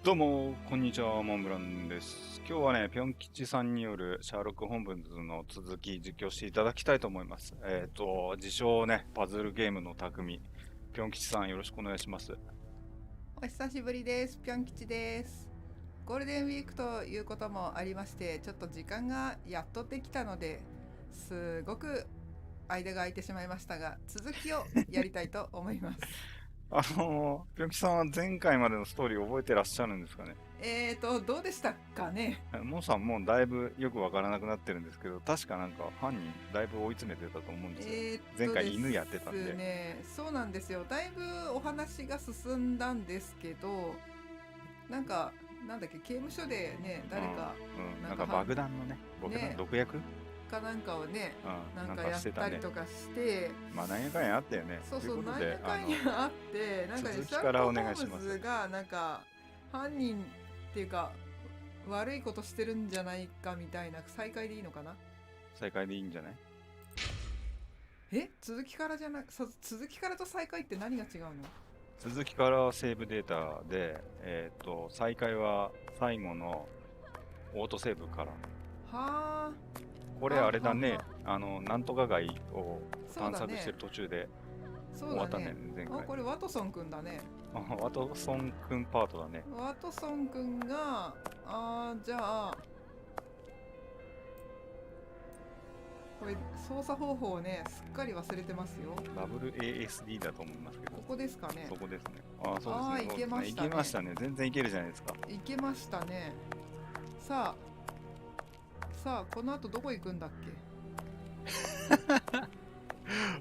どうも、こんにちは、モンブランです。今日はね、ぴょんきちさんによるシャーロック・ホームズの続き実況していただきたいと思います。自称ね、パズルゲームの匠、ぴょんきちさんよろしくお願いします。お久しぶりです。ぴょん吉です。ゴールデンウィークということもありまして、ちょっと時間がやっとできたので、すごく間が空いてしまいましたが、続きをやりたいと思います。ぴょんきちさんは前回までのストーリー覚えてらっしゃるんですかね。どうでしたかね。モンさんもうだいぶよくわからなくなってるんですけど、確かなんか犯人だいぶ追い詰めてたと思うんですよ。前回犬やってたんで。ね、そうなんですよ。だいぶお話が進んだんですけど、なんだっけ、刑務所でね、誰か、なんか爆弾のね、毒薬かなんかをね、なんかやっしてたね。たりとかして、まあなんやかんやあったよね。そうそう、なんやかんやあって、なんかね、続きからお願いします。シャーロック・ホームズがなんか犯人っていうか悪いことしてるんじゃないかみたいな、再開でいいのかな。再開でいいんじゃない？続きからじゃなく、続きからと再開って何が違うの？続きからセーブデータで、再開は最後のオートセーブから。はあ。これあれだね、なんとか街を探索してる途中で終わったね、前回。これワトソンくんだね。ワトソンくんパートだね。ワトソンくんが、じゃあ、これ操作方法をね、すっかり忘れてますよ。WASD だと思いますけど。ここですかね。そこですね。そうですね。いけましたね。いけましたね。全然いけるじゃないですか。いけましたね。さあ、この後どこ行くんだっ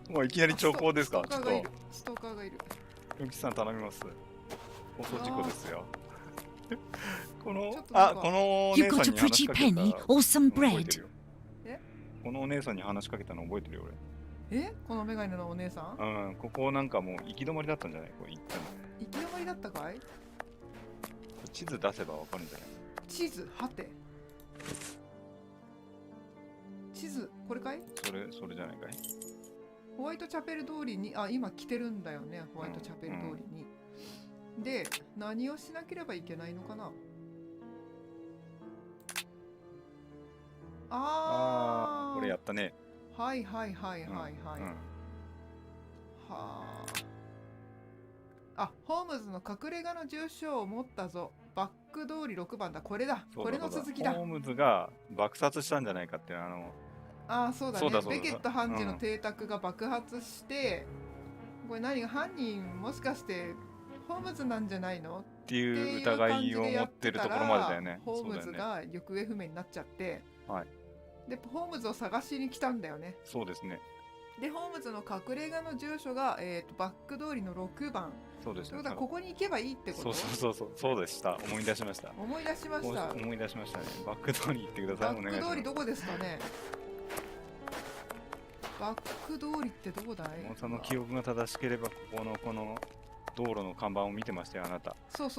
け？もういきなり兆候ですか？ストーカーがいる。ぴょんきさん頼みます。放送事故ですよ。このお姉さんに話しかけたの覚えてるよ。このお姉さんに話しかけたの覚えてるよ俺。このメガネのお姉さん？ここなんかもう行き止まりだったんじゃない？これ行ったの。行き止まりだったかい？地図出せばわかるんじゃない？地図はて。地図これかい？それじゃないかい？ホワイトチャペル通りに、今来てるんだよね、ホワイトチャペル通りに。で、何をしなければいけないのかな？これやったね。はい。はあ。ホームズの隠れ家の住所を持ったぞ。バック通り6番だ。これだ。これの続きだ。ホームズが爆殺したんじゃないかっていうそうだね。ベケット判事の邸宅が爆発して、これ犯人もしかしてホームズなんじゃないのっていう疑いを持ってるところまでだよね。ホームズが行方不明になっちゃって、でホームズを探しに来たんだよね。そうですね。でホームズの隠れ家の住所が、バック通りの6番。そうですね。ということはここに行けばいいってこと？そうでした。思い出しましたね。バック通り行ってください。バック通りどこですかね？バック通りってどこだい？その記憶が正しければこの道路の看板を見てましたよ、あなた。そう。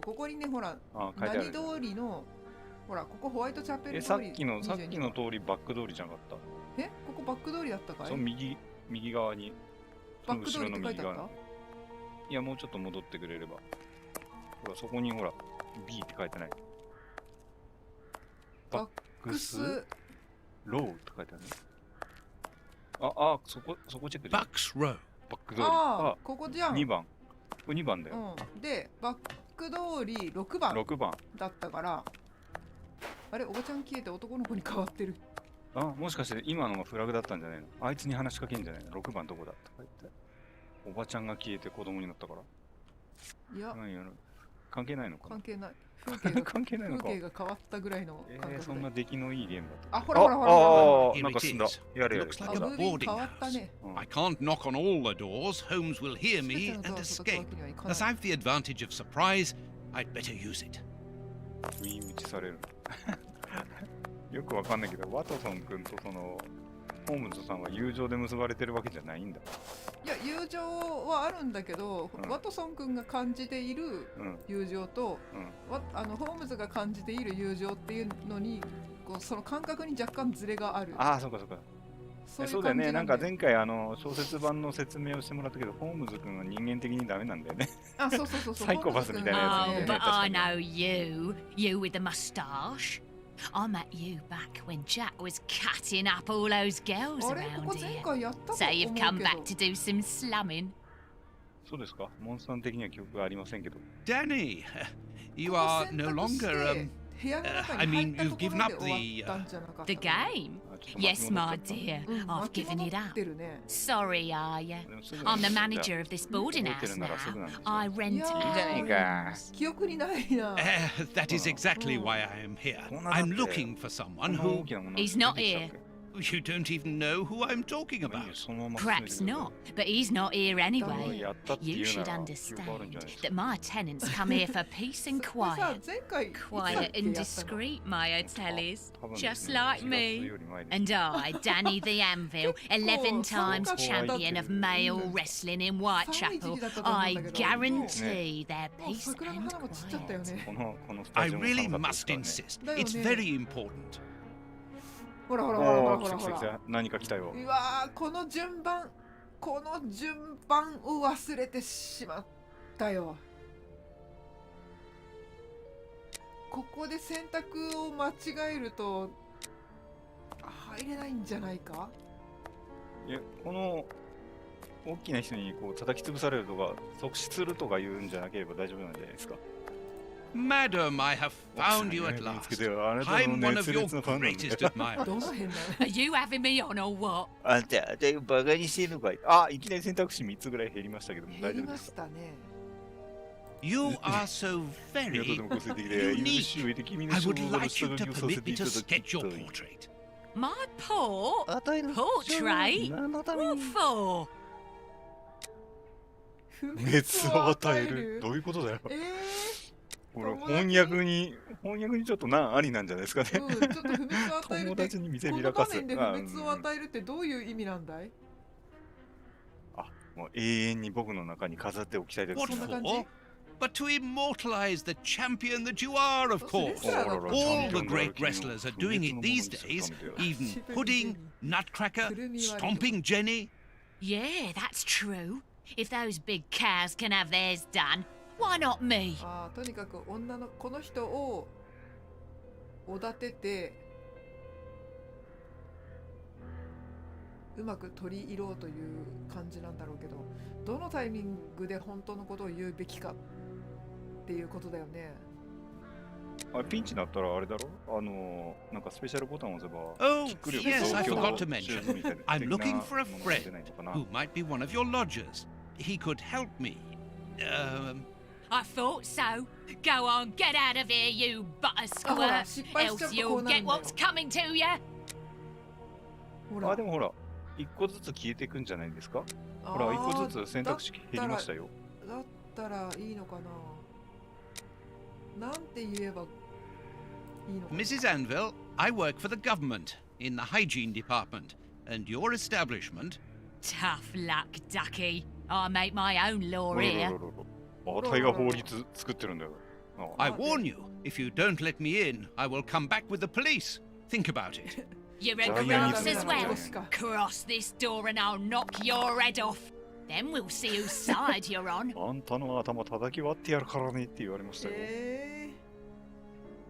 ここにね、ほら、何通りの、ほら、ここホワイトチャペル通り。さっきの通りバック通りじゃなかった？ここバック通りだったかい？その右側に。バック通りって書いてあった？いや、もうちょっと戻ってくれれば。ほら、そこにほら、B って書いてない。バックスローって書いてあるね。そこチェックで。バックスロー。バック通り。ここじゃん。2番。これ2番だよ。で、バック通り6番だったから、あれ、おばちゃん消えて男の子に変わってる。もしかして今のがフラグだったんじゃないの？あいつに話しかけんじゃないの？ 6 番どこだって書いて。おばちゃんが消えて子供になったから。いや、関係ないのかな？関係ない。関係ないのか。風景が変わったぐらいの感覚で。そんな出来のいいゲームだった。ほら。なんか進んだ。やれ。Looks like a boarding house. I can't knock on all the doors. Holmes will hear me and escape. As I've the advantage of surprise, I'd better use it. 不意打ちされる。よくわかんないけど、ワトソン君とホームズさんは友情で結ばれてるわけじゃないんだ。いや、友情はあるんだけど、ワトソン君が感じている友情と、ホームズが感じている友情っていうのに、その感覚に若干ズレがある。そうか。そうだよね。なんか前回小説版の説明をしてもらったけど、ホームズ君は人間的にダメなんだよね。あ、そうそうそうそう。サイコパスみたいなやつなんだよね。Oh, but I know you. You with the moustache. I met you back when Jack was cutting up all those girls あれ、こ around こ前 here. 回やったと So 思う you've け come ど。 back to do some slumming. そうですか。モンさん的には記憶がありませんけど。Danny, you ここ are 選 no 択して longer 部屋の中 I に入 mean, った you've とこ given ろ up で終わったんじゃなかった The game? あちょっと巻 Yes, き戻っ my ちゃった dear. うん、 I've 巻き given 戻 it っ up. てるね。 Sorry, are you? でもすぐ I'm the じゃあ manager of this boarding 覚えて house るならすぐなん now. ですよ。 I rent いやー it いいじゃねえか。記憶にないな。 that is exactly why I am here. I'm looking for someone こんな who 大きなもの He's not 出てきたっけ you don't even know who I'm talking まあいいよ about. そのまま進めて Perhaps ください not, but he's not here anyway. やったってい You う should なら記憶あるん understand じゃないですか that my tenants come here for peace and これさ quiet. 前回いつだっ Quiet け and やったの discreet, my hotelis. 多分ですね Just like 4月 me. より前です And I, Danny the Anvil, 11 timesそうか champion of male wrestling in Whitechapel, I guarantee their もう peace 桜の and 花も散っちゃったよ quiet. ね。このスタ I ジオも really 寒かったです must からね insist. だよね。 It's very important. ほらほらほらほおらー来た来た来ほらほら。た何か来たようわー、この順番を忘れてしまったよ。ここで選択を間違えると入れないんじゃないか。いやこの大きな人にこう叩き潰されるとか即死するとか言うんじゃなければ大丈夫なんじゃないですか Madam, I have found you at 見つけ last. てよあなたの I'm one 熱 of your 烈なファンなんだ greatest よ admirers. どの辺なの Are you having me on or what? あんたバカにしてるのかいあいきなり選択肢3つぐらい減りましたけども減大丈りま夫ですかしたね。 You are so ありがとう very でも個性的で unique. 許しを得て君の I 称 would 号の like you 下書 to きをさせ permit て me いた to だき sketch your たい My portrait. port? あたいの Portrait? 何のため What に for? 熱を与えるどういうことだよこれ翻訳にちょっと難ありなんじゃないですかねうん、ちょっと不滅を与えるって友達に見せこびらかすの場面で不滅を与えるってどういう意味なんだい？もう永遠に僕の中に飾っておきたいです What そんな感じ for? But to immortalize the champion that you are, of そう course. レスラーだった All the great wrestlers are doing it these days. Even Pudding, Nutcracker, Stomping Jenny. Yeah, that's true. If those big cows can have theirs done, why not me? あーとにかく女のこの人をおだててうまく取り入ろうという感じなんだろうけど、どのタイミングで本当のことを言うべきかっていうことだよね。あピンチになったらあれだろなんかスペシャルボタンを押せば Oh, キック力 yes, I 増強 forgot to シュ mention. ーズみたいな I'm 的な looking for a ものが出ない friend のかな who might be one of your lodgers. He could help me. I thought so. Go on, get out of here, you butter あほら squirt, 失敗しちゃう else とこう you'll なる get んだよ what's。coming to you. ほらあでもほら一個ずつ消えていくんじゃないですかほら一個ずつ選択肢減りましたよだったらいいのかな。なんて言えばいいのかな。 Mrs. Anvil, I work for the government in the hygiene department, and your establishment. Tough luck, ducky. I make my own law ろろ here. ろろろあたいが法律作ってるんだよあ I warn you, if you don't let me in, I will come back with the police. Think about it. You're Giant a grass eater. as well. Oscar. Cross this door and I'll knock your head off. Then we'll see whose side you're on. あんたの頭叩き割ってやるからねって言われましたよ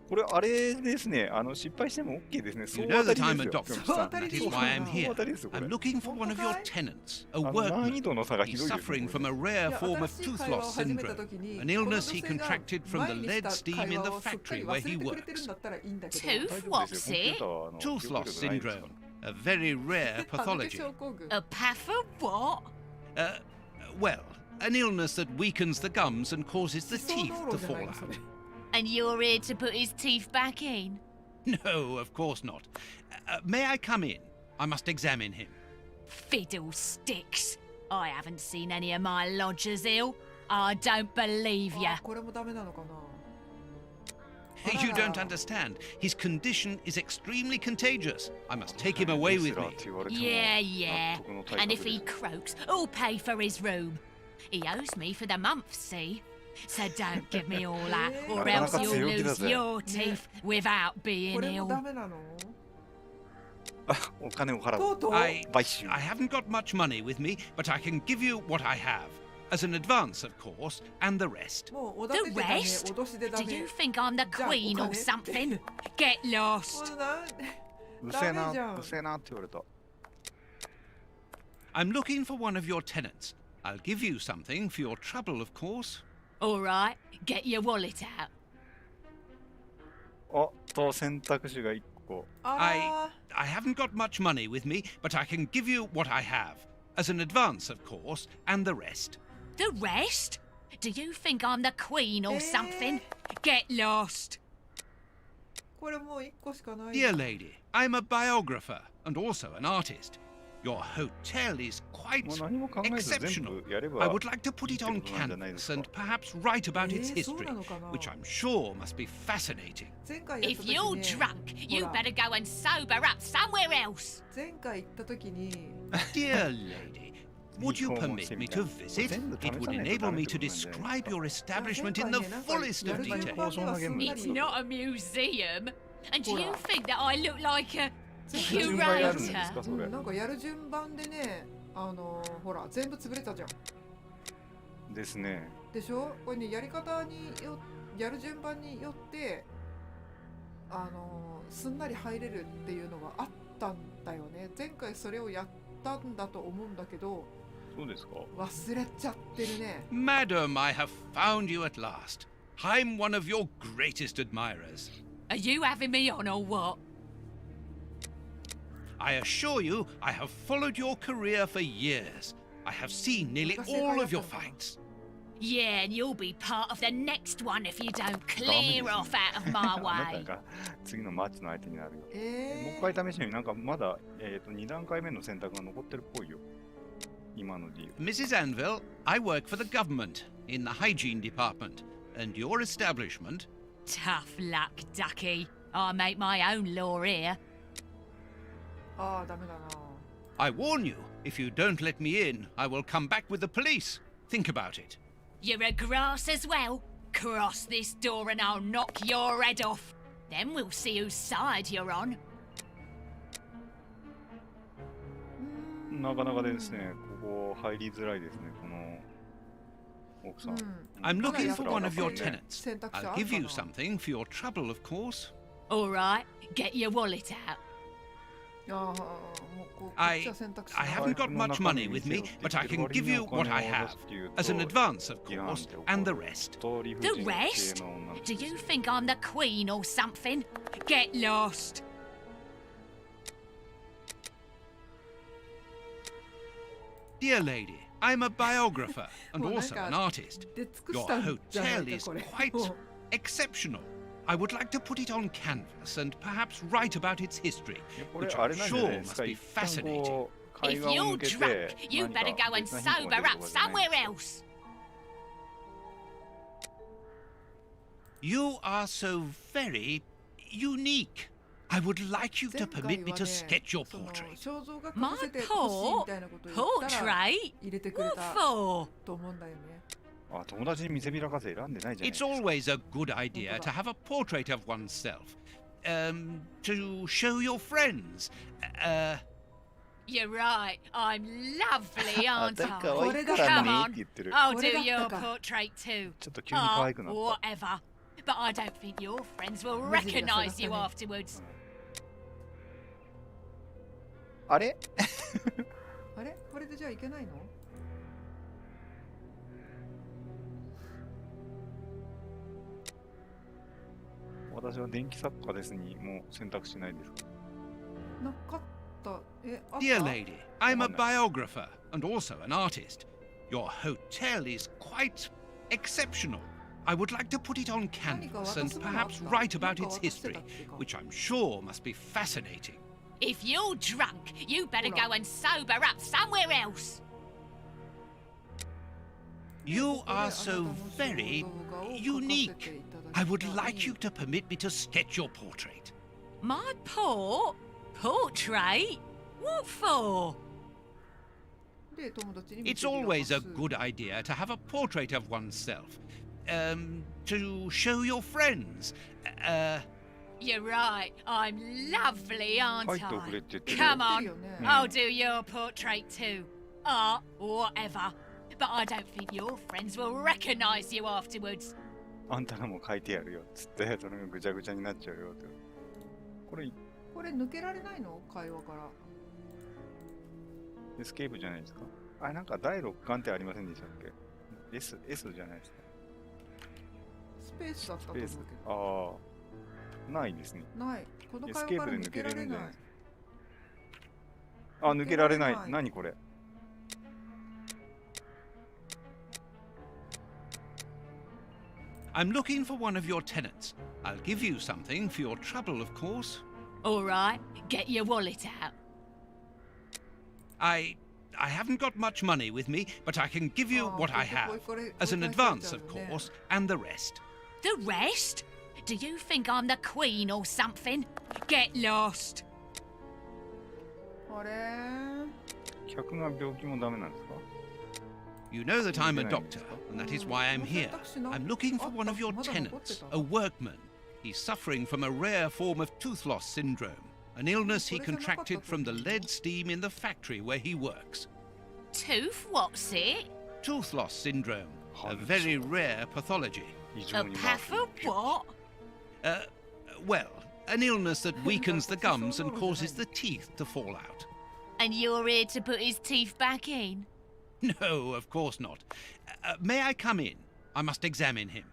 これあれですね失敗しても OK ですね You know that I'm a 総当たりですよ doctor. 総当たり That で is す why I'm 総 here. 当たりですよこれ I'm looking for one of your tenants, a 難易 workman. 度の差がひ He's どいです suffering ねこ from れ a rare いや form of 新しい tooth 会話を loss 始めた syndrome, 時に an illness he この女性が contracted from the 前に lead した steam 会 in 話 the をすっかり factory 忘 where れ he てくれてるん works. だったらいいんだけど Tooth 大丈夫ですよ what's コンピューターは Tooth 記憶 loss 力ないですから syndrome, a very rare 歯抜け pathology. 症候群 A puff of what? Well, an illness that weakens the gums and causes the 歯槽 teeth 膿 to 漏じゃない fall のそれ out. And you're here to put his teeth back in? No, of course not. May I come in? I must examine him. Fiddlesticks. I haven't seen any of my lodgers ill. I don't believe あ ya. これもダメなのかな。 You don't understand. His condition is extremely contagious. I must take him away レス with ラー me. って言われても Yeah, yeah. 納得の体 And 格 if he で croaks, I'll pay for his room. He owes me for the month, see? So don't give me all that, or Yeah. else you'll Yeah. lose your teeth without こ being れも ill. ダメなの。お金を払う。とうとう I 買収。 haven't got much money with me, but I can give you what I have. As an advance, of course, and the rest. もうおだて The てダメ、 rest? 脅しでダ Do メ。 you think I'm the queen or something? Get も lost. うなんうせえな、ダメじゃんうせえなって言われた。 I'm looking for one of your tenants. I'll give you something for your trouble, of course. All right, get your wallet out. おっと、選択肢が1個。あ I haven't got much money with me, but I can give you what I have. As an advance, of course, and the rest. The rest? Do you think I'm the queen or something? Get lost. ーこれもう1個しかない。 Dear lady, I'm a biographer and also an artist. Your hotel is も quite う何も考えず全 exceptional. 部やれば。 I would like to put it on canvas and perhaps write about its そう history, なのかな which I'm sure must be fascinating. 前回やった If 時 you're ね drunk, you ほら better go and sober up somewhere else. 前回行った時に Dear lady, would you permit me to visit? It would enable me to describe your establishment in the fullest of detail. It's not a museum. And do you Hola. think that I look like a 順番やるんですか curator? それ。なんかやる順番でねほら全部潰れたじゃんですね。でしょ。これねやり方によやる順番によってすんなり入れるっていうのがあったんだよね。前回それをやったんだと思うんだけどそうですか。忘れちゃってるね。 Madam, I have found you at last. I'm one of your greatest admirers. Are you having me on or what? I assure you, I have followed your career for years. I have seen nearly all of your fights. Yeah, and you'll be part of the next one if you don't clear off out of my あな way. たが次のマッチの相手になるよ。もうえ一回試しになんかまだ、2段階目の選択が残ってるっぽいよ。今の理由。 Mrs. Anvil, I work for the government in the hygiene department, and your establishment. Tough luck, ducky. I make my own law here. ああダメだな。 I warn you, if you don't let me in, I will come back with the police. Think about it. You're a grass as well. Cross this door and I'll knock your head off. Then we'll see whose side you're on. なかなかですね、ここ入りづらいですね、この奥さん。I'm looking for Right. one of your Okay. tenants. 選択肢あ I'll る give か you な。 something for your trouble, of course. All right, get your wallet out. ああもうこっ I ちは選択肢 I ない haven't got much money with me, but I can give you what I have. As an advance, of course, and the rest. The rest? Do you think I'm the queen or something? Get lost. Dear lady, I'm a biographer and もうなん also か an artist. 出尽く Your したんじゃない hotel か is これ。 quite もう exceptional. I would like to put it on canvas and perhaps write about its history, これ which あれ I'm なんじゃない sure ですか、 must be 一旦 fascinating. こう会 If 話を you're 抜け drunk, て you 何か better go and 別なヒント sober が出 up るとかじゃない somewhere else. You are so very unique. I would like you 前 to 回 permit me は to ね sketch your その portrait. 肖像画描 My かせてほしいみたいなことを言ったら portrait? 入れてくれ What た for? と思うんだよね。あ、友達に見せびらかせ選んでないじゃない It's ですか。 always a good idea to have a portrait of oneself. To show your friends. You're right. I'm lovely, あ、 aren't だか I? わいいから Come ね on. って言ってる。 I'll do これだった your か。 portrait too. ちょっと急に可愛くなっ Oh, た。 whatever. But I don't think your friends will 無地が recognise you 探 afterwards. あれあれこれでじゃあいけないの？私は電気作家ですにもう選択しないですか。なかった。え、あった Dear lady, I'm a biographer and also an artist. Your hotel is quite exceptional. I would like to put it on canvas and perhaps write about its history, which I'm sure must be fascinating. If you're drunk, you better go and sober up somewhere else. You are so very unique. I would like you to permit me to sketch your portrait. My portrait? What for? で友達に見 It's せびらか always す a good idea to have a portrait of oneself. To show your friends. You're right. I'm lovely, aren't 書いておくれ I? って言ってる Come よ。 on, Mm. I'll do your portrait too. Art, whatever. But I don't think your friends will recognize you afterwards. あんたのも書いてやるよっつって、それがぐちゃぐちゃになっちゃうよって。これ、これ抜けられないの？会話から。エスケープじゃないですか。あれ、なんか第6巻ってありませんでしたっけ？ S じゃないですか。スペースだったとスペース思うけ。ああ、ないですね。ど。ない。このエ会話からスケープで抜け抜けられなれるんじゃないい。ですか。あ、抜けられない。抜けられない何これ。I'm looking for one of your tenants. I'll give you something for your trouble, of course. All right, get your wallet out. I haven't got much money with me, but I can give you what I have. As an advance, of course, and the rest. The rest? Do you think I'm the queen or something? Get lost. あれ？客が病気もダメなんですか？ You know that I'm a doctor, and that is why I'm here. I'm looking for one of your tenants, a workman. He's suffering from a rare form of tooth loss syndrome, an illness he contracted from the lead steam in the factory where he works. Tooth, what's it? Tooth loss syndrome, a very rare pathology. 異 A 常に path of what? Well, an illness that weakens the gums and causes the teeth to fall out. And you're here to put his teeth back in? No, of course not. May I come in? I must examine him.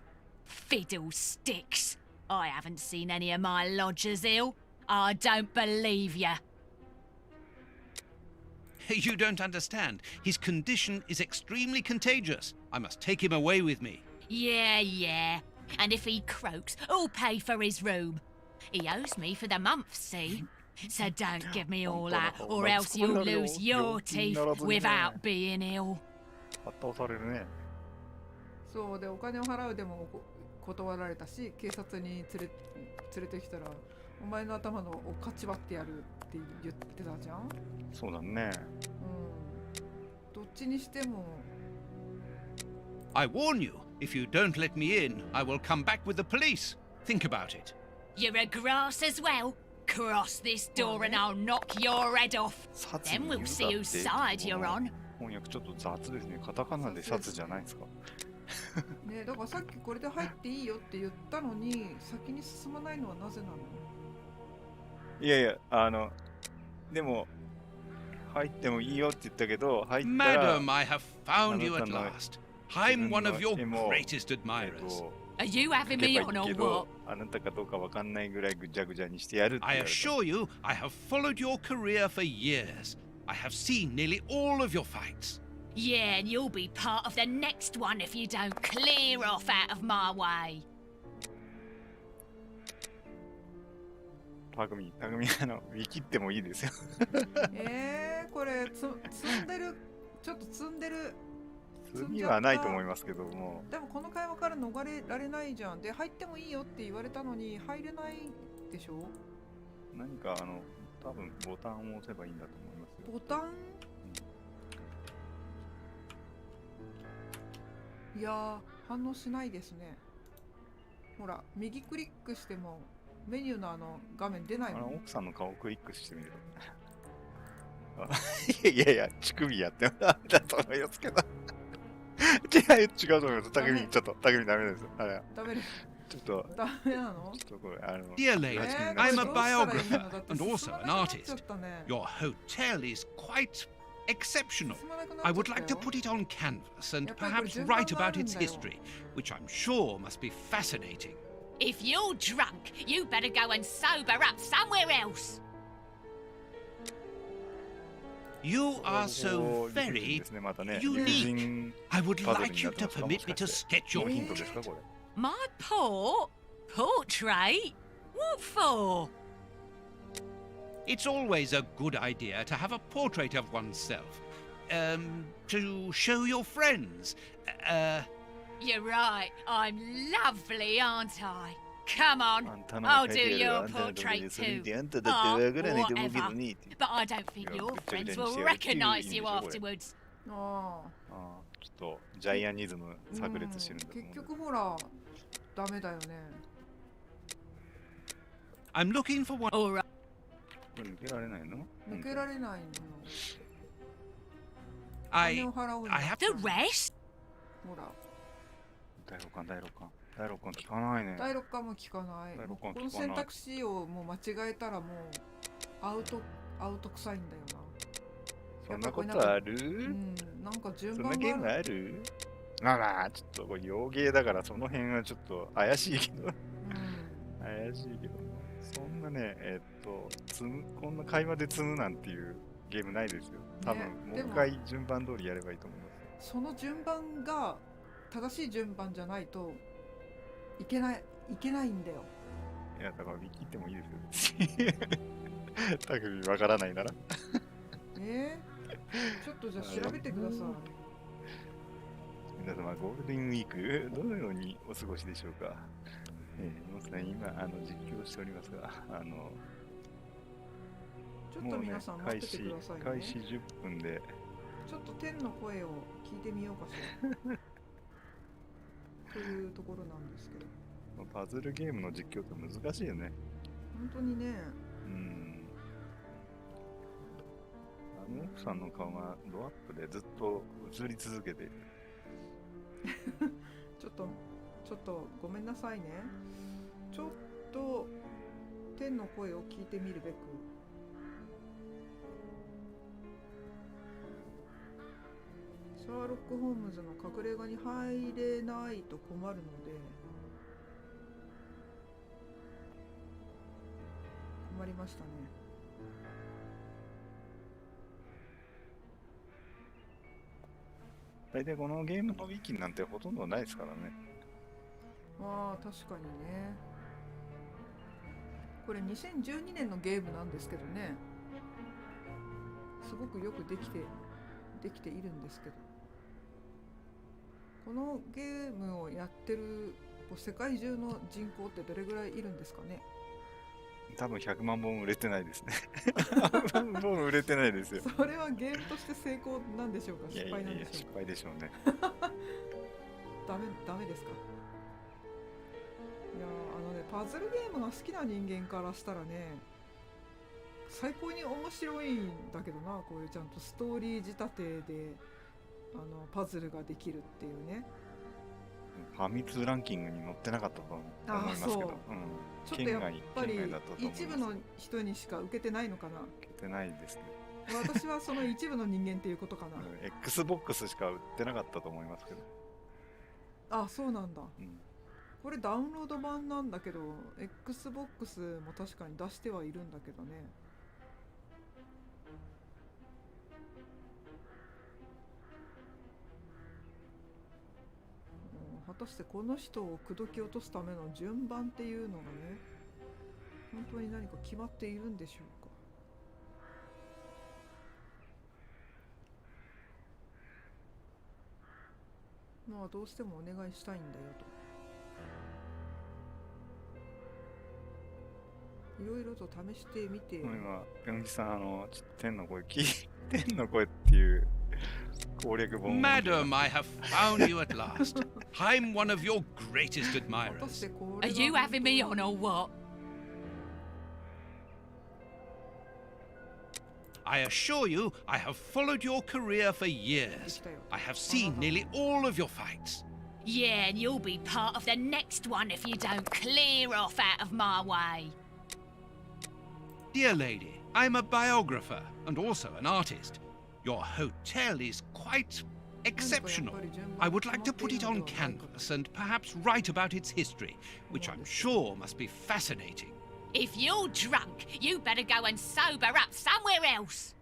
Fiddlesticks. I haven't seen any of my lodgers ill. I don't believe you. You don't understand. His condition is extremely contagious. I must take him away with me. Yeah. And if he croaks, who'll pay for his room? He owes me for the month, see? So don't give me all that, or else you'll lose your teeth without being ill. 圧倒されるね。そうで、お金を払うでも断られたし、警察に連れてきたら、お前の頭のをかち割ってやるって言ってたじゃん。そうだね。どっちにしても。I warn you, if you don't let me in, I will come back with the police. Think about it. You're a grass as well. Cross this door and I'll knock your head off. 殺 Then に we'll 言う see だって whose side you're on. 翻訳ちょっと雑ですね。カタカナで殺じゃないですか。ね、だからさっきこれで入っていいよって言ったのに、先に進まないのはなぜなの？いやいや、でも、入ってもいいよって言ったけど、入ったら、 Madam, I have found you at last. I'm one of your greatest admirers. Are you having me on or what? あなたかどうかわかんないぐらいぐちゃぐちゃにしてやるって言 I われた。 assure you, I have followed your career for years. I have seen nearly all of your fights. Yeah, and you'll be part of the next one if you don't clear off out of my way. たくみ、ウィキってもいいですよ。これ積んでる、ちょっと積んでる。次はないと思いますけども。でもこの会話から逃れられないじゃん。で、入ってもいいよって言われたのに入れないでしょ？何か多分ボタンを押せばいいんだと思いますよ。ボタン？いやー、反応しないですね。ほら、右クリックしてもメニューの画面出ないもん。奥さんの顔をクリックしてみると。いや、乳首やってだと思いますけど。違うと思います。たくみダメです。あれ。ダメです。ちょっと。ダメなの？ちょっとこれ、Dear lady, I'm a biographer and also an artist. Your hotel is quite exceptional. I would like to put it on canvas and perhaps write about its history, which I'm sure must be fascinating. If you're drunk, you better go and sober up somewhere else. You are so very unique. I would like you to permit me to sketch your My portrait? What for? It's always a good idea to have a portrait of oneself. To show your friends. You're right. I'm lovely, aren't I? Come on, I'll do your portrait too. Whatever. But I don't think your friends will recognize you afterwards. ちょっとジャイアニズム炸裂してるんだと思う。結局ほら、ダメだよね。I'm looking for one. All right. これ抜けられないの？抜けられないのよ。 I 金を払うんだ I have The rest? ほら、第6巻、第6巻。第6巻聞かないね。第6巻も聞かない。第六もうこの巻聞かない選択肢をもう間違えたらもうアウト臭いんだよそんなことある？な。なんか順そん番なゲームがある？まあちょっとこれ洋芸だからその辺はちょっと怪しいけど怪しいけどそんなねこんな会話で積むなんていうゲームないですよ。多分、もう一回順番通りやればいいと思います。その順番が正しい順番じゃないといけないんだよ。いやだから見切ってもいいですよ。たくみわからないなら。ちょっとじゃあ調べてください。皆様、ゴールデンウィーク、どのようにお過ごしでしょうか。もう今、実況しておりますが、ちょっと皆さん待っててくださいね。開始10分で。ちょっと天の声を聞いてみようかしら。というところなんですけど。パズルゲームの実況って難しいよね。本当にね。奥さんの顔がドアップでずっと映り続けている。ちょっとごめんなさいね。ちょっと天の声を聞いてみるべく。シャーロック・ホームズの隠れ家に入れないと困るので困りましたね。大体このゲームのウィキなんてほとんどないですからね。まあ確かにね。これ2012年のゲームなんですけどね。すごくよくできているんですけど。このゲームをやってる世界中の人口ってどれぐらいいるんですかね。多分100万本売れてないですね。100万本売れてないですよ。それはゲームとして成功なんでしょうか、失敗なんでしょうか。失敗でしょうね。ダメですか。いやパズルゲームが好きな人間からしたらね、最高に面白いんだけどな、こういうちゃんとストーリー仕立てでパズルができるっていうね。ファミ通ランキングに載ってなかったと思いますけど、ちょっとやっぱり一部の人にしか受けてないのかな。受けてないですね。私はその一部の人間っていうことかな。Xbox しか売ってなかったと思いますけど。あ、そうなんだ。これダウンロード版なんだけど、Xbox も確かに出してはいるんだけどね。果たしてこの人を口説き落とすための順番っていうのがね、本当に何か決まっているんでしょうか。まあどうしてもお願いしたいんだよと。いろいろと試してみて。今、ぴょんきさん、天の声天の声っていう攻略本。Madam, I have found you at last. I'm one of your greatest admirers. Are you having me on or what? I assure you, I have followed your career for years. I have seen nearly all of your fights. Yeah, and you'll be part of the next one if you don't clear off out of my way. Dear lady, I'm a biographer and also an artist. Your hotel is quite exceptional. I would like to put it on canvas and perhaps write about its history, which I'm sure must be fascinating. If you're drunk, you better go and sober up somewhere else.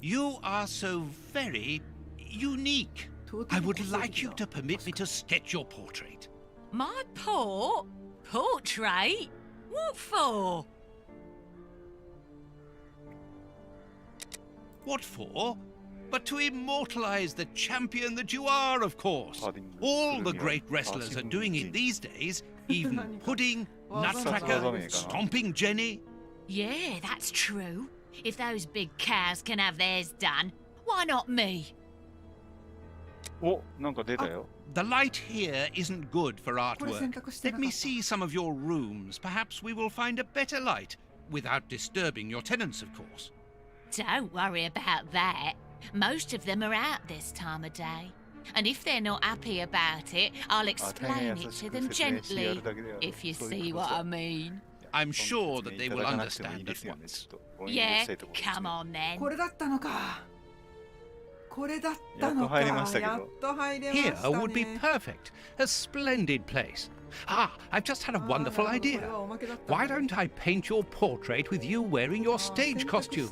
You are so very unique. I would like you to permit me to sketch your portrait. My portrait? What for? What for? But to immortalize the champion that you are, of course. All the great wrestlers are doing it these days, even Pudding, Nutcracker, Stomping Jenny. Yeah, that's true. If those big cows can have theirs done, why not me? お、なんか出たよ。The light here isn't good for artwork. Let me see some of your rooms. Perhaps we will find a better light without disturbing your tenants, of course. Don't worry about that. Most of them are out this time of day. And if they're not happy about it, I'll explain it to them gently, if you see what I mean. I'm sure that they will understand at once. Yeah, come on then. これだったのか。これだったのか。やっと入れましたね。Here would be perfect. A splendid place. Ah, I've just had a wonderful idea. Why don't I paint your portrait with you wearing your stage costume?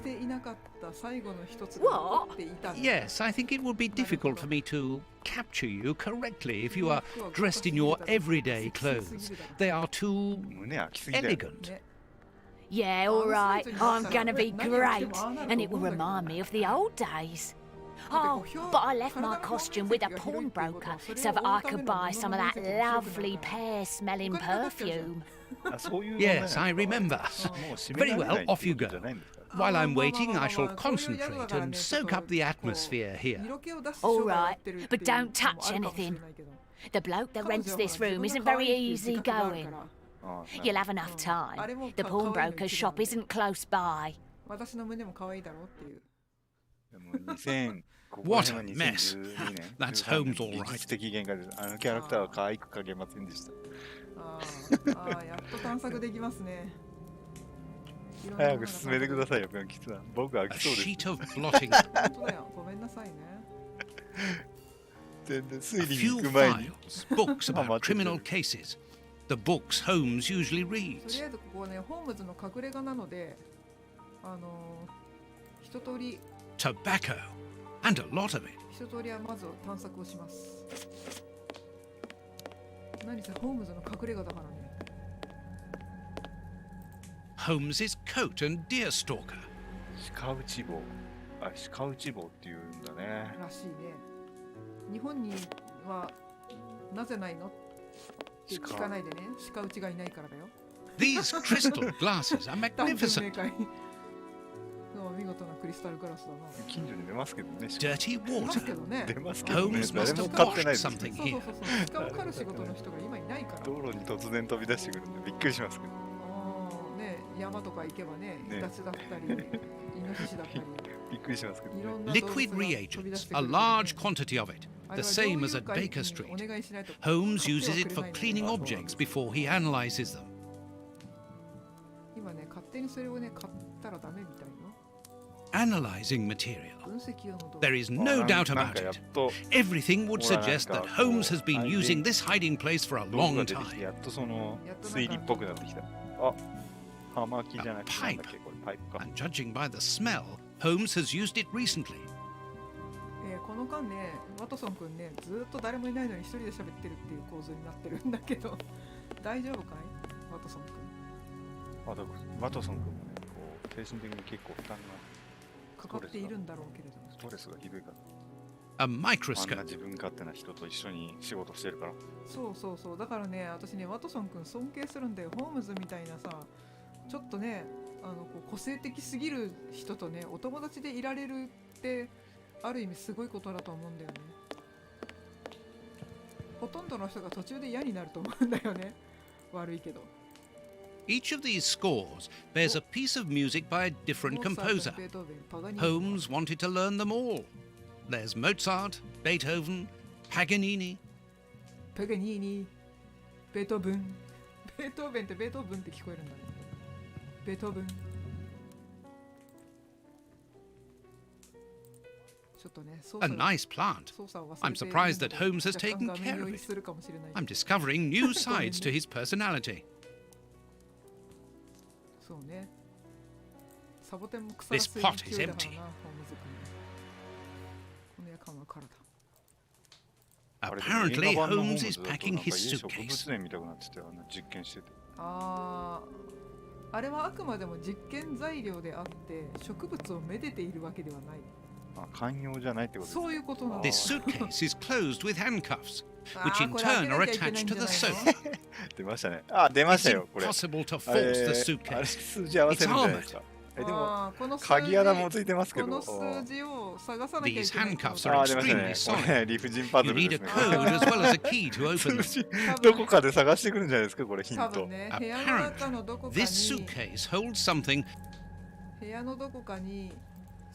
What? Yes, I think it would be difficult for me to capture you correctly if you are dressed in your everyday clothes. They are too elegant. Yeah, all right. I'm gonna be great, and it will remind me of the old days. Oh, but I left my costume with a pawnbroker so that I could buy some of that lovely pear-smelling perfume. Yes, I remember. Very well, off you go. While I'm waiting, I shall concentrate and soak up the atmosphere here. All right, but don't touch anything. The bloke that rents this room isn't very easy going. You'll have enough time. The pawnbroker's shop isn't close by. What a mess. That's Holmes all right. キャラクターは可愛く描けませんでした。やっと探索できますね。早く進めてくださいよ、ぴょんきつさん。僕は飽 A きそうです。 sheet of blotting. 本当だよ。ごめんなさいね。全然 A 推理に few 行く前に。 files, books about criminal cases. The books Holmes usually とり reads. あえずここはね、ホームズの隠れ家なので、一通り Tobacco. And a lot of it. 一通りはまず探索をします。何せホームズの隠れ家だからね。Holmes's coat and deer stalker. 鹿打ち棒。あ、鹿打ち棒っていうんだね。らしいね。日本にはなぜないのって聞かないでね。鹿打ちがいないからだよ。These crystal glasses are 単純 magnificent. 明快。見事なクリスタルガラスだな。近所に出ますけどね。 Dirty います water. けどね。出ますけどね。 Holmes 誰 must も have 買ってない washed です。 something そう here. そうそう。鹿を狩る仕事の人が今いないから。道路に突然飛び出してくるんでびっくりしますけど。ね、山とか行けばね、イタチだったり、イノシシだったり。びっくりしますけど。いろんな Liquid reagents, a large quantity of it, the same as at Baker Street. Holmes uses it for cleaning objects before he analyzes them. 今ね、勝手にそれをね、買ったらダメみたいよ。 Analyzing material. 分析用の道具。 There is no doubt about it. Everything would suggest that Holmes has been using this hiding place for a 道具 long が出てきて time. やっとその推理っぽくなってきた。あ、葉巻じゃなくてなんだっけこれパイプか。 And judging by the smell, Holmes has used it recently. この間ね、ワトソン君ね、ずっと誰もいないのに一人で喋ってるっていう構図になってるんだけど、大丈夫かいワトソン君。ワトソン君もね、こう精神的に結構負担がかかっているんだろうけれども。ストレスがひどいから。A あんな microscope. 自分勝手な人と一緒に仕事してるから。そうそうそう。だからね、私ね、ワトソン君尊敬するんだよ。ホームズみたいなさ、ちょっとね、こう個性的すぎる人とね、お友達でいられるってある意味すごいことだと思うんだよね。ほとんどの人が途中で嫌になると思うんだよね。悪いけど。 Each of these scores bears a piece of music by a different composer. Holmes wanted to learn them all. There's Mozart, Beethoven, Paganini. パガニーニ、ベートーベン。ベートーベンってベートーベンって聞こえるんだね。ベートーベン。ちょっとね、 A nice plant. 操作を忘れ I'm ている surprised の that で Holmes has 若干 taken 画 care 面 of 酔い it. するかもしれない。 I'm discovering new sides to his personality. そうね。サボテンも腐ら This せ pot る is 勢いだから empty. な、ホームズ君。この夜間は空だ。 Apparently, Holmes is packing his 植 suitcase. 物園みたくなってて実験してて。あれはあくまでも実験材料であって植物をめでているわけではない。寛容じゃないってことですね。そういうことなんだ。 This suitcase is closed with handcuffs, which in turn are attached to the sofa. 出ましたね。あ、出ました It's よ、これ。 impossible to force the あれ suitcase. 数字合わせるんじゃないですか。でも、この数字鍵穴もついてますけど。この数字をを探さなきゃい These けない。 handcuffs are あ、出ました extremely ね。 solid. 理不尽パズ You ル need で a すね。 code as well as a key to open them. 数字どこかで探してくるんじゃないですか、これヒント多分。ね、部屋の中のどこか This に suitcase holds something. 部屋のどこかに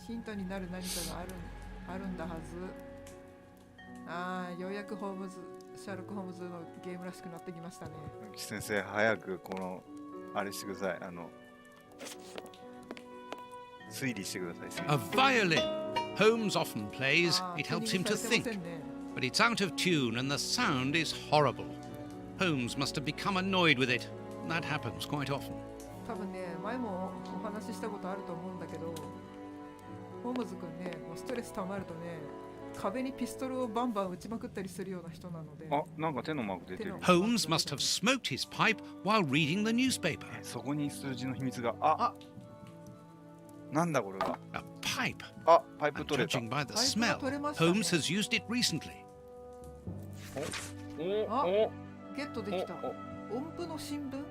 ヒントになる何かがあるんだはず。ああ、ようやくシャーロック・ホームズのゲームらしくなってきましたね。先生、早くこのあれしてください。推理してください。推 A 理 violin. Holmes often plays. あー It helps him チュ to ーニングされてませ think. んね。 But it's out of tune and the sound is horrible. Holmes must have become annoyed with it. That happens quite often. 多分ね、前もお話ししたことあると思うんだけど、ホームズくんね、もうストレス溜まるとね、壁にピストルをバンバン撃ちまくったりするような人なので。あ、なんか手のマーク出てる。 Holmes must have smoked his pipe while reading the newspaper. そこに数字の秘密が。あ、なんだこれは。 A pipe. あ、パイプ And 取れた。 judging by the パイプ smell, が取れましたね。 Holmes has used it recently. あお、ゲットできた。音符の新聞？ん？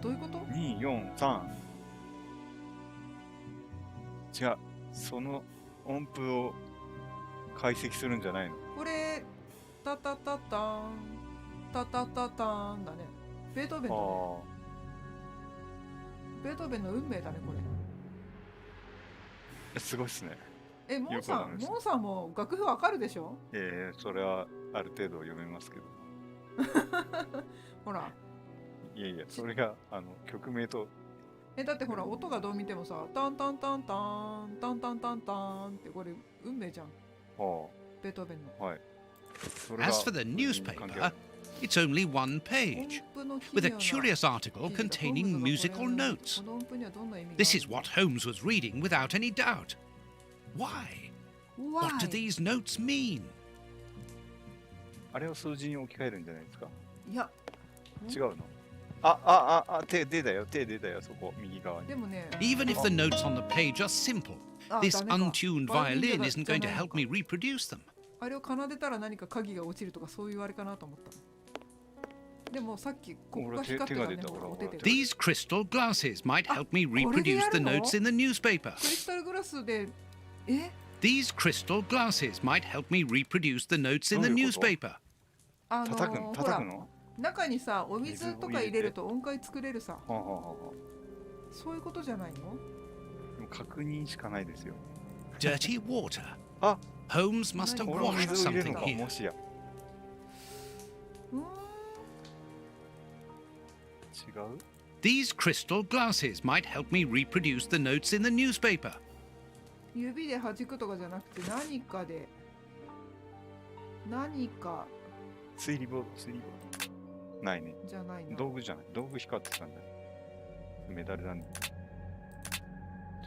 どういうこと？ 2、4、3。違う。その音符を解析するんじゃないの？これ、タタタタン、タタタタンだね。ベートーベンだね。ベートーベンの運命だね、これ。すごいっすね。モンさん、よくわかりましたモンさんも楽譜わかるでしょ？それはある程度読めますけど。ほら。いやいや、それが曲名と。だってほら、音がどう見てもさ、タンタンタンタン、タンタンタンタンってこれ運命じゃん。ベートーベンの。はい。 As for the newspaper, it's only one page, with a curious article containing musical notes. This is what Holmes was reading without any doubt. Why? What do these notes mean? あれを数字に置き換えるんじゃないですか？いや、違うの？手出たよ、そこ、右側に。でもね、 Even if the notes on the page are simple, this untuned violin isn't going to help me reproduce them. あれを奏でたら何か鍵が落ちるとかそういうあれかなと思った。でもさっきここが光ってたね。お手で。 These crystal glasses might help me reproduce the notes in the newspaper. クリスタルグラスで、These crystal glasses might help me reproduce the notes in the newspaper. 叩くの？中にさ、お水とか入れると音階作れるさ。そういうことじゃないの？でも確認しかないですよ。 Dirty water. あ、Holmes must have これお washed 水を入れる something のか、 here. もしや。違う？ These crystal glasses might help me reproduce the notes in the newspaper. 指で弾くとかじゃなくて何かで推理ボードないね。じゃないの。道具じゃない。道具光ってたんだよ。メダルなんだ。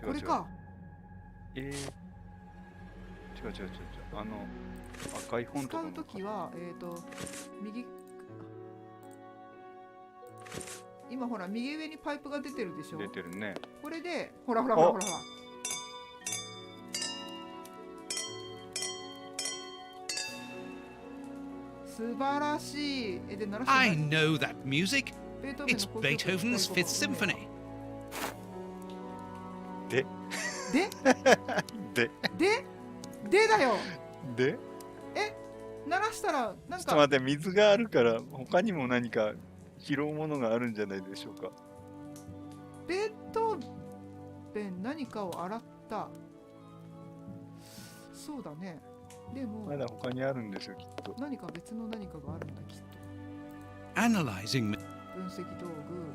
違う違う。これか。違う。赤い本とか使うときは右、今ほら右上にパイプが出てるでしょ。出てるね。これでほら。素晴らしい。で鳴らして I ない。 know that music. ベートーベン It's の交響曲 Beethoven's Fifth Symphony. でだよ。で鳴らしたらなんかちょっと待って、水があるから他にも何か拾うものがあるんじゃないでしょうか。ベートーベン何かを洗った。そうだね。でもまだ他にあるんですよ、きっと。何か別の何かがあるんだきっと。 Analyzing. 分析道具。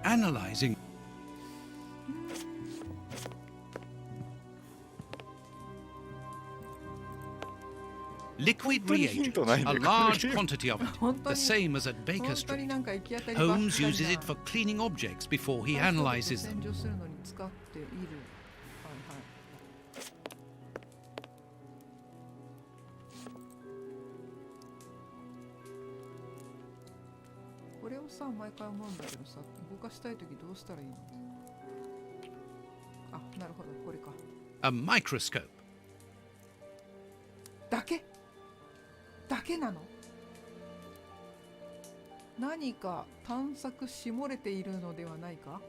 Analyzing. Liquid reagent, a large quantity of it, the same as at Baker 本当に Street. なんか行き当たりばっかり Holmes な uses it for cleaning objects before he 乾燥 analyzes 機 them. と洗浄するのに使っている。これをさ、毎回思うんだけどさ、動かしたいときどうしたらいいの？あ、なるほど、これか。 A microscope. だけなの？何か探索し漏れているのではないか？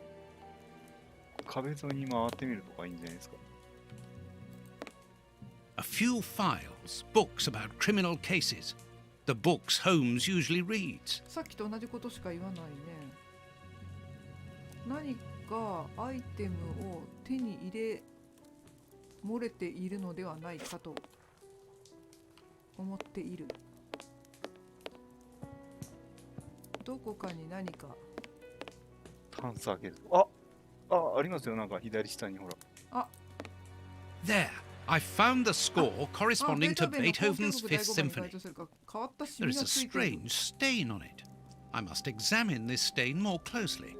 壁沿いに回ってみるとかいいんじゃないですか。A few files, books about criminal cases. The books Holmes usually reads. さっきと同じことしか言わないね。何かアイテムを手に入れ漏れているのではないかと思っている。どこかに何か。タンス開ける。ありますよ。なんか左下にほら。There, I found the score corresponding to Beethoven's Fifth Symphony. There is a strange stain on it. I must examine this stain more closely.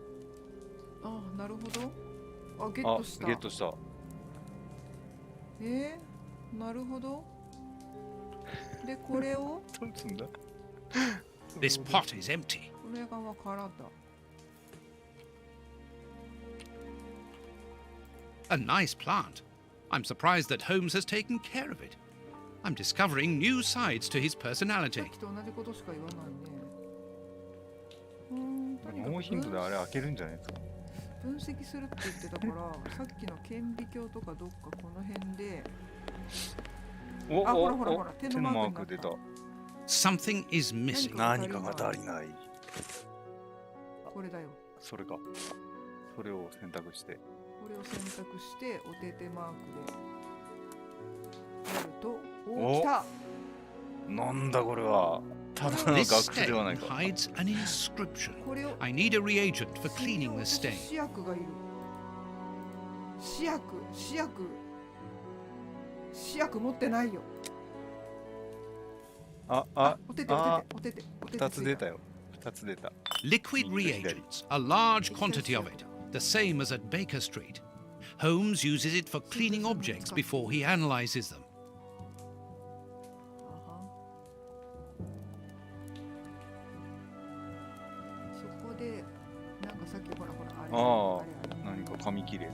なるほど。ゲットした。ゲットした。なるほど。で、これをどうすんだThis pot is empty. これが空だ。A nice plant. I'm surprised that Holmes has taken care of it. I'm discovering new sides to his さ personality. っきと同じことしか言わないね。ノーヒントであれ開けるんじゃないですか。分析するって言ってたからさっきの顕微鏡とかどっかこの辺でほら手のマーク出た。 Something is missing. 何かが足りない。これだよ。それか。それを選択して。これを選択してお手手マークでやると、来た。なんだこれは。ただの This 学生では stain ないか。 hides an inscription. これを I need a reagent for cleaning the stain. 試薬がいる。試薬持ってないよ。お手手。2つ出たよ。2つ出た。 Liquid reagents, a large quantity of it, the same as at Baker Street. Holmes uses it for cleaning objects before he analyzes them. そこでなんかさっきほらあれ何か紙切れ。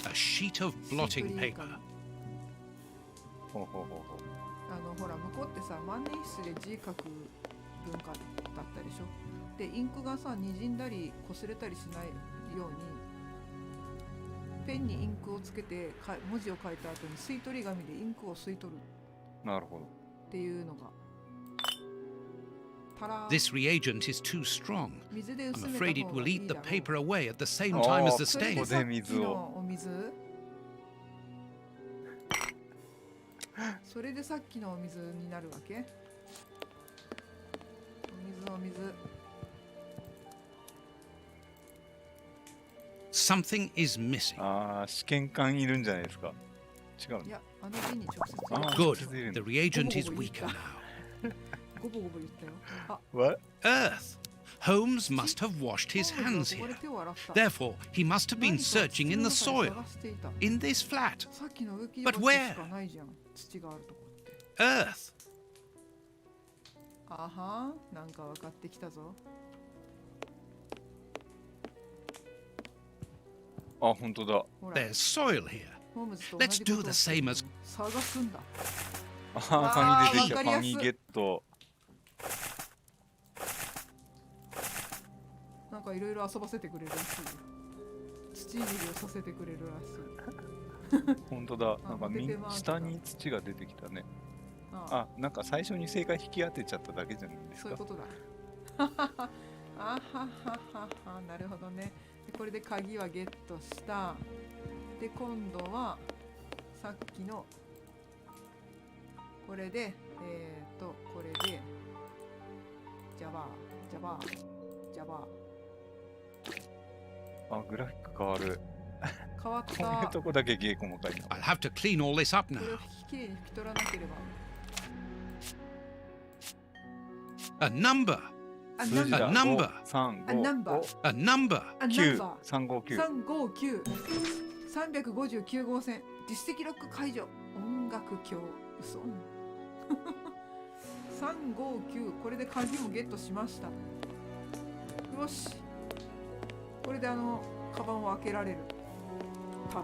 A sheet of blotting paper. ほう。ほら向こうってさ万年筆で字書く文化だったでしょ。でインクがさ滲んだり擦れたりしないようにペンにインクをつけて文字を書いた後に吸い取り紙でインクを吸い取る。なるほど。っていうのが。This reagent is too strong. 水で I'm 薄めた afraid it 方が will いい eat だ the ろう。 paper away at the same time as the それで stain. さっきのお水それでさっきのお水になるわけ。お水。 Something is missing. 試験管いるんじゃないですか。違う。いや、あの瓶に直接。 Good. The reagent is weaker now. ゴボゴボ言ったよ。What? Earth. Holmes must have washed his hands here. Therefore, he must have been searching in the soil. In this flat. But where? Earth. なんか分かってきたぞ。本当だ。There's soil here. Let's do the same as. 探すんだ。紙出てきた。紙ゲット。なんかいろいろ遊ばせてくれるらしい。土いじりをさせてくれるらしい。本当だ。なんか下に土が出てきたね。なんか最初に正解引き当てちゃっただけじゃないですか。そういうことだ。なるほどね。でこれで鍵はゲットした。で今度はさっきのこれでこれでジャバーグラフィック変わる。変わった。こういうとこだけ芸細かいな。I'll have to clean all this up now. これをきれいに拭き取らなければ。A number. A number. 359 359号線実績ロック解除音楽教嘘359これで鍵もゲットしました。よしこれでカバンを開けられる多分。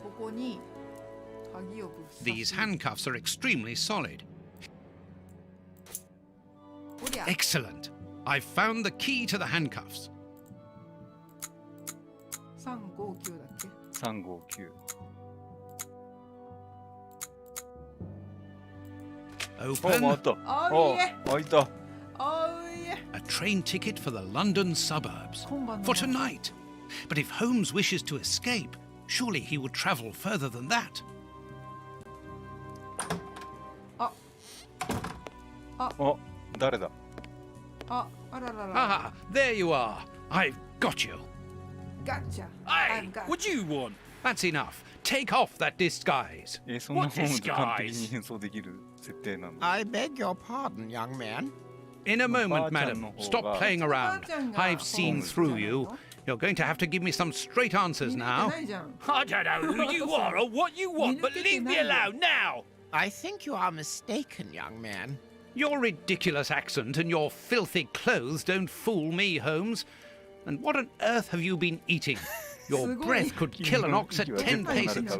ここに鍵をぶっ刺す。 These handcuffs are extremely solid. Excellent. I've found the key to the handcuffs. 359だっけ？ 359。 お、回 Open った。おいえ。開いた。おいえ。 a train ticket for the London suburbs. For tonight. But if Holmes wishes to escape, surely he would travel further than that. お、誰だ？あららら。 Ah, there you are. I've got you. Gotcha. Hey, I've got what do you want? That's enough. Take off that disguise. そんな What ホームズ完璧 disguise? に変装できる設定なの？ I beg your pardon, young man. In a moment, Ba-chan madam. no Stop hou ga- playing around. Ba-chan ga I've seen Holmes through じゃない you. の？ You're going to have to give me some straight answers 見抜いて now. ないじゃん。 I don't know who you are or what you want, but leave me alone now. I think you are mistaken, young man. Your ridiculous accent and your filthy clothes don't fool me, Holmes. And what on earth have you been eating? Your すごい。 breath could kill an ox at 10 paces.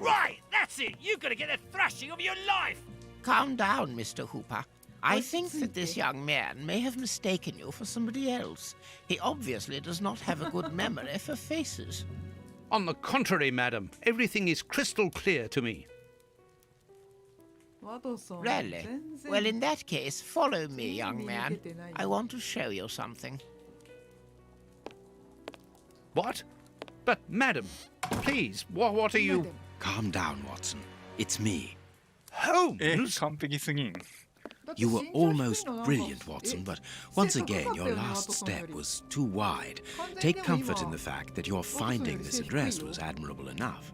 Right, that's it. You're gonna get the thrashing of your life. Calm down, Mr. Hooper. I What's think that this Hooper? young man may have mistaken you for somebody else. He obviously does not have a good memory for faces. On the contrary, madam, everything is crystal clear to me. ワトソン。 Really? 全然 Well, in that case, follow me, young 見抜 man. けてないよ I want to show you something. What? But, madam, please, what are you... Calm down, Watson. It's me. Holmes? 完璧すぎん。 You were だって身長低い almost のなんか brilliant, Watson, but once again, your last step was too wide. Take comfort in the fact that your finding this address was admirable enough.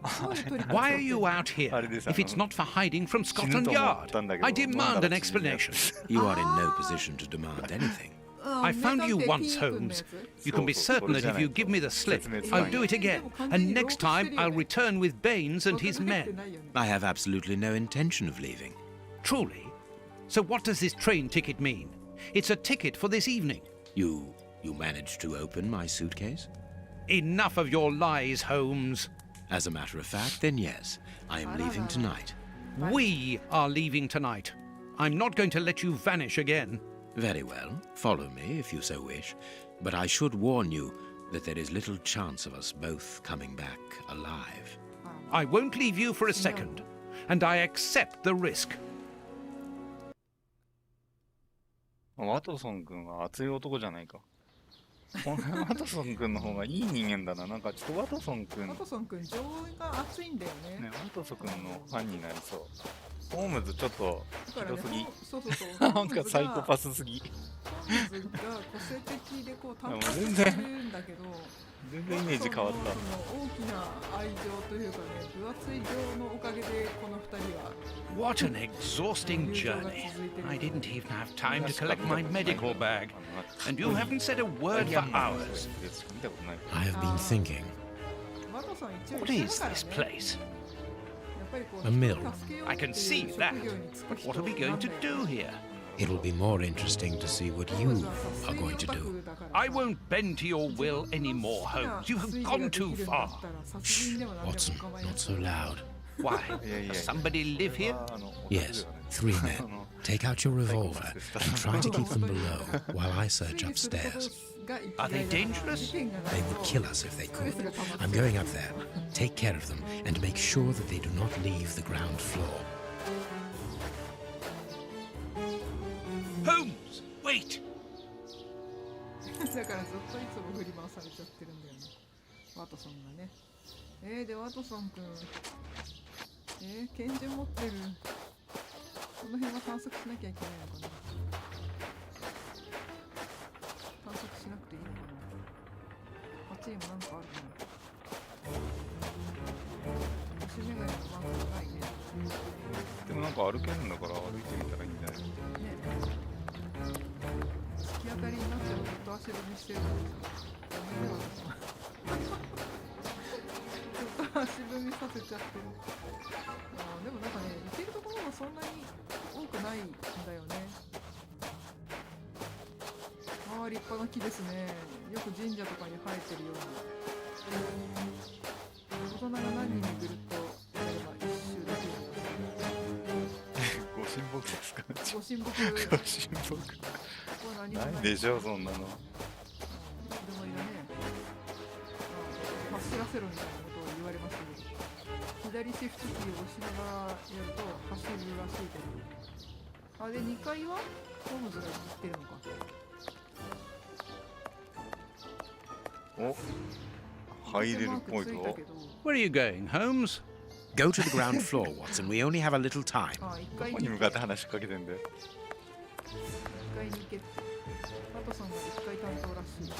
Why are you out here if it's not for hiding from Scotland Yard? I demand an explanation. You are in no position to demand anything. I found you once, Holmes. You can be certain that if you give me the slip, I'll do it again. And next time, I'll return with Baines and his men. I have absolutely no intention of leaving. Truly? So what does this train ticket mean? It's a ticket for this evening. You managed to open my suitcase? Enough of your lies, Holmes. As a matter of fact, then yes, I am leaving tonight. We are leaving tonight. I'm not going to let you vanish again. Very well, follow me if you so wish, but I should warn you that there is little chance of us both coming back alive. I won't leave you for a second, and I accept the risk. ワトソン君は熱い男じゃないか。ワトソン君の方がいい人間だな。なんかちょっとワトソン君、ワトソン君情が熱いんだよね。ね、ワトソン君のファンになりそう。ホームズちょっとひだからねどすぎ。そうそうそう。なんかサイコパスすぎ。ホームズが個性的でこう単発全して然るんだけど、全然イメージ変わった。その大きな愛情というかね、分厚い情のおかげでこの二人は What an exhausting journey. I didn't even have time to collect my medical bag. And you haven't said a word for hours. I have been thinking. ワトソン一応 What 医 is 者だから this ね。 place? やっぱりこう A mill. 人を助けよう I can っていう see 職 that. 業に就く But 人 what are we going to なんだよ do here? It'll be more interesting to see what you are going to do. I won't bend to your will anymore, Holmes. You have gone too far. Watson, not so loud. Why? Does somebody live here? Yes, 3 men. Take out your revolver and try to keep them below while I search upstairs. Are they dangerous? They would kill us if they could. I'm going up there. Take care of them and make sure that they do not leave the ground floor. Holmes, wait! だからずっといつも振り回されちゃってるんだよね。ワトソンがね。でワトソン君。拳銃持ってる。この辺は探索しなきゃいけないのかな。探索しなくていいのかな。こっちにもなんかあるかな。星眼鏡のマークがないね。でもなんか歩けるんだから歩いてみたらいいんじゃない？ね。突き当たりになってもずっと足踏みしてるからさ。ダメだよ。ずっと足踏みさせちゃってる。でもなんかね、行けるところもそんなに多くないんだよね。立派な木ですね。よく神社とかに生えてるような。大人が何人もぐるっとやれば一周できるんだ。ご神木ですか？ご神木。ご神木。何もないでしょそんなの。車いらね走らせろみたいなことを言われましたけど、左シフトキーを押しながらやると走るらしいけど。あ、で2階はホームズが行ってるのか。お、入れるっぽいぞ。 Where are you going, Holmes? Go to the ground floor, Watson. We only have a little time. あ、1ど階こに向かって話しかけてんだよ。1階に行けって。パトソンが1階担当らしい。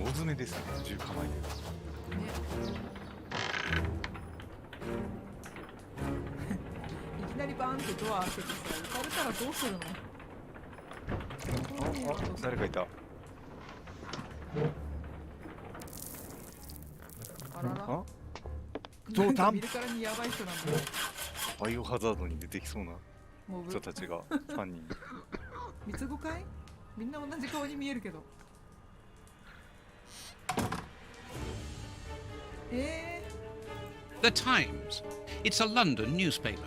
大詰めですね、銃構えてる。ね。いきなりバーンってドア開けてさ、撃たれたらどうするの？あ、誰かいた。あらら。あ、なんか見るからにやばい人なんだよ。バイオハザードに出てきそうなモブ人たちが3人。三つ子かい？みんな同じ顔に見えるけど。The Times. It's a London newspaper.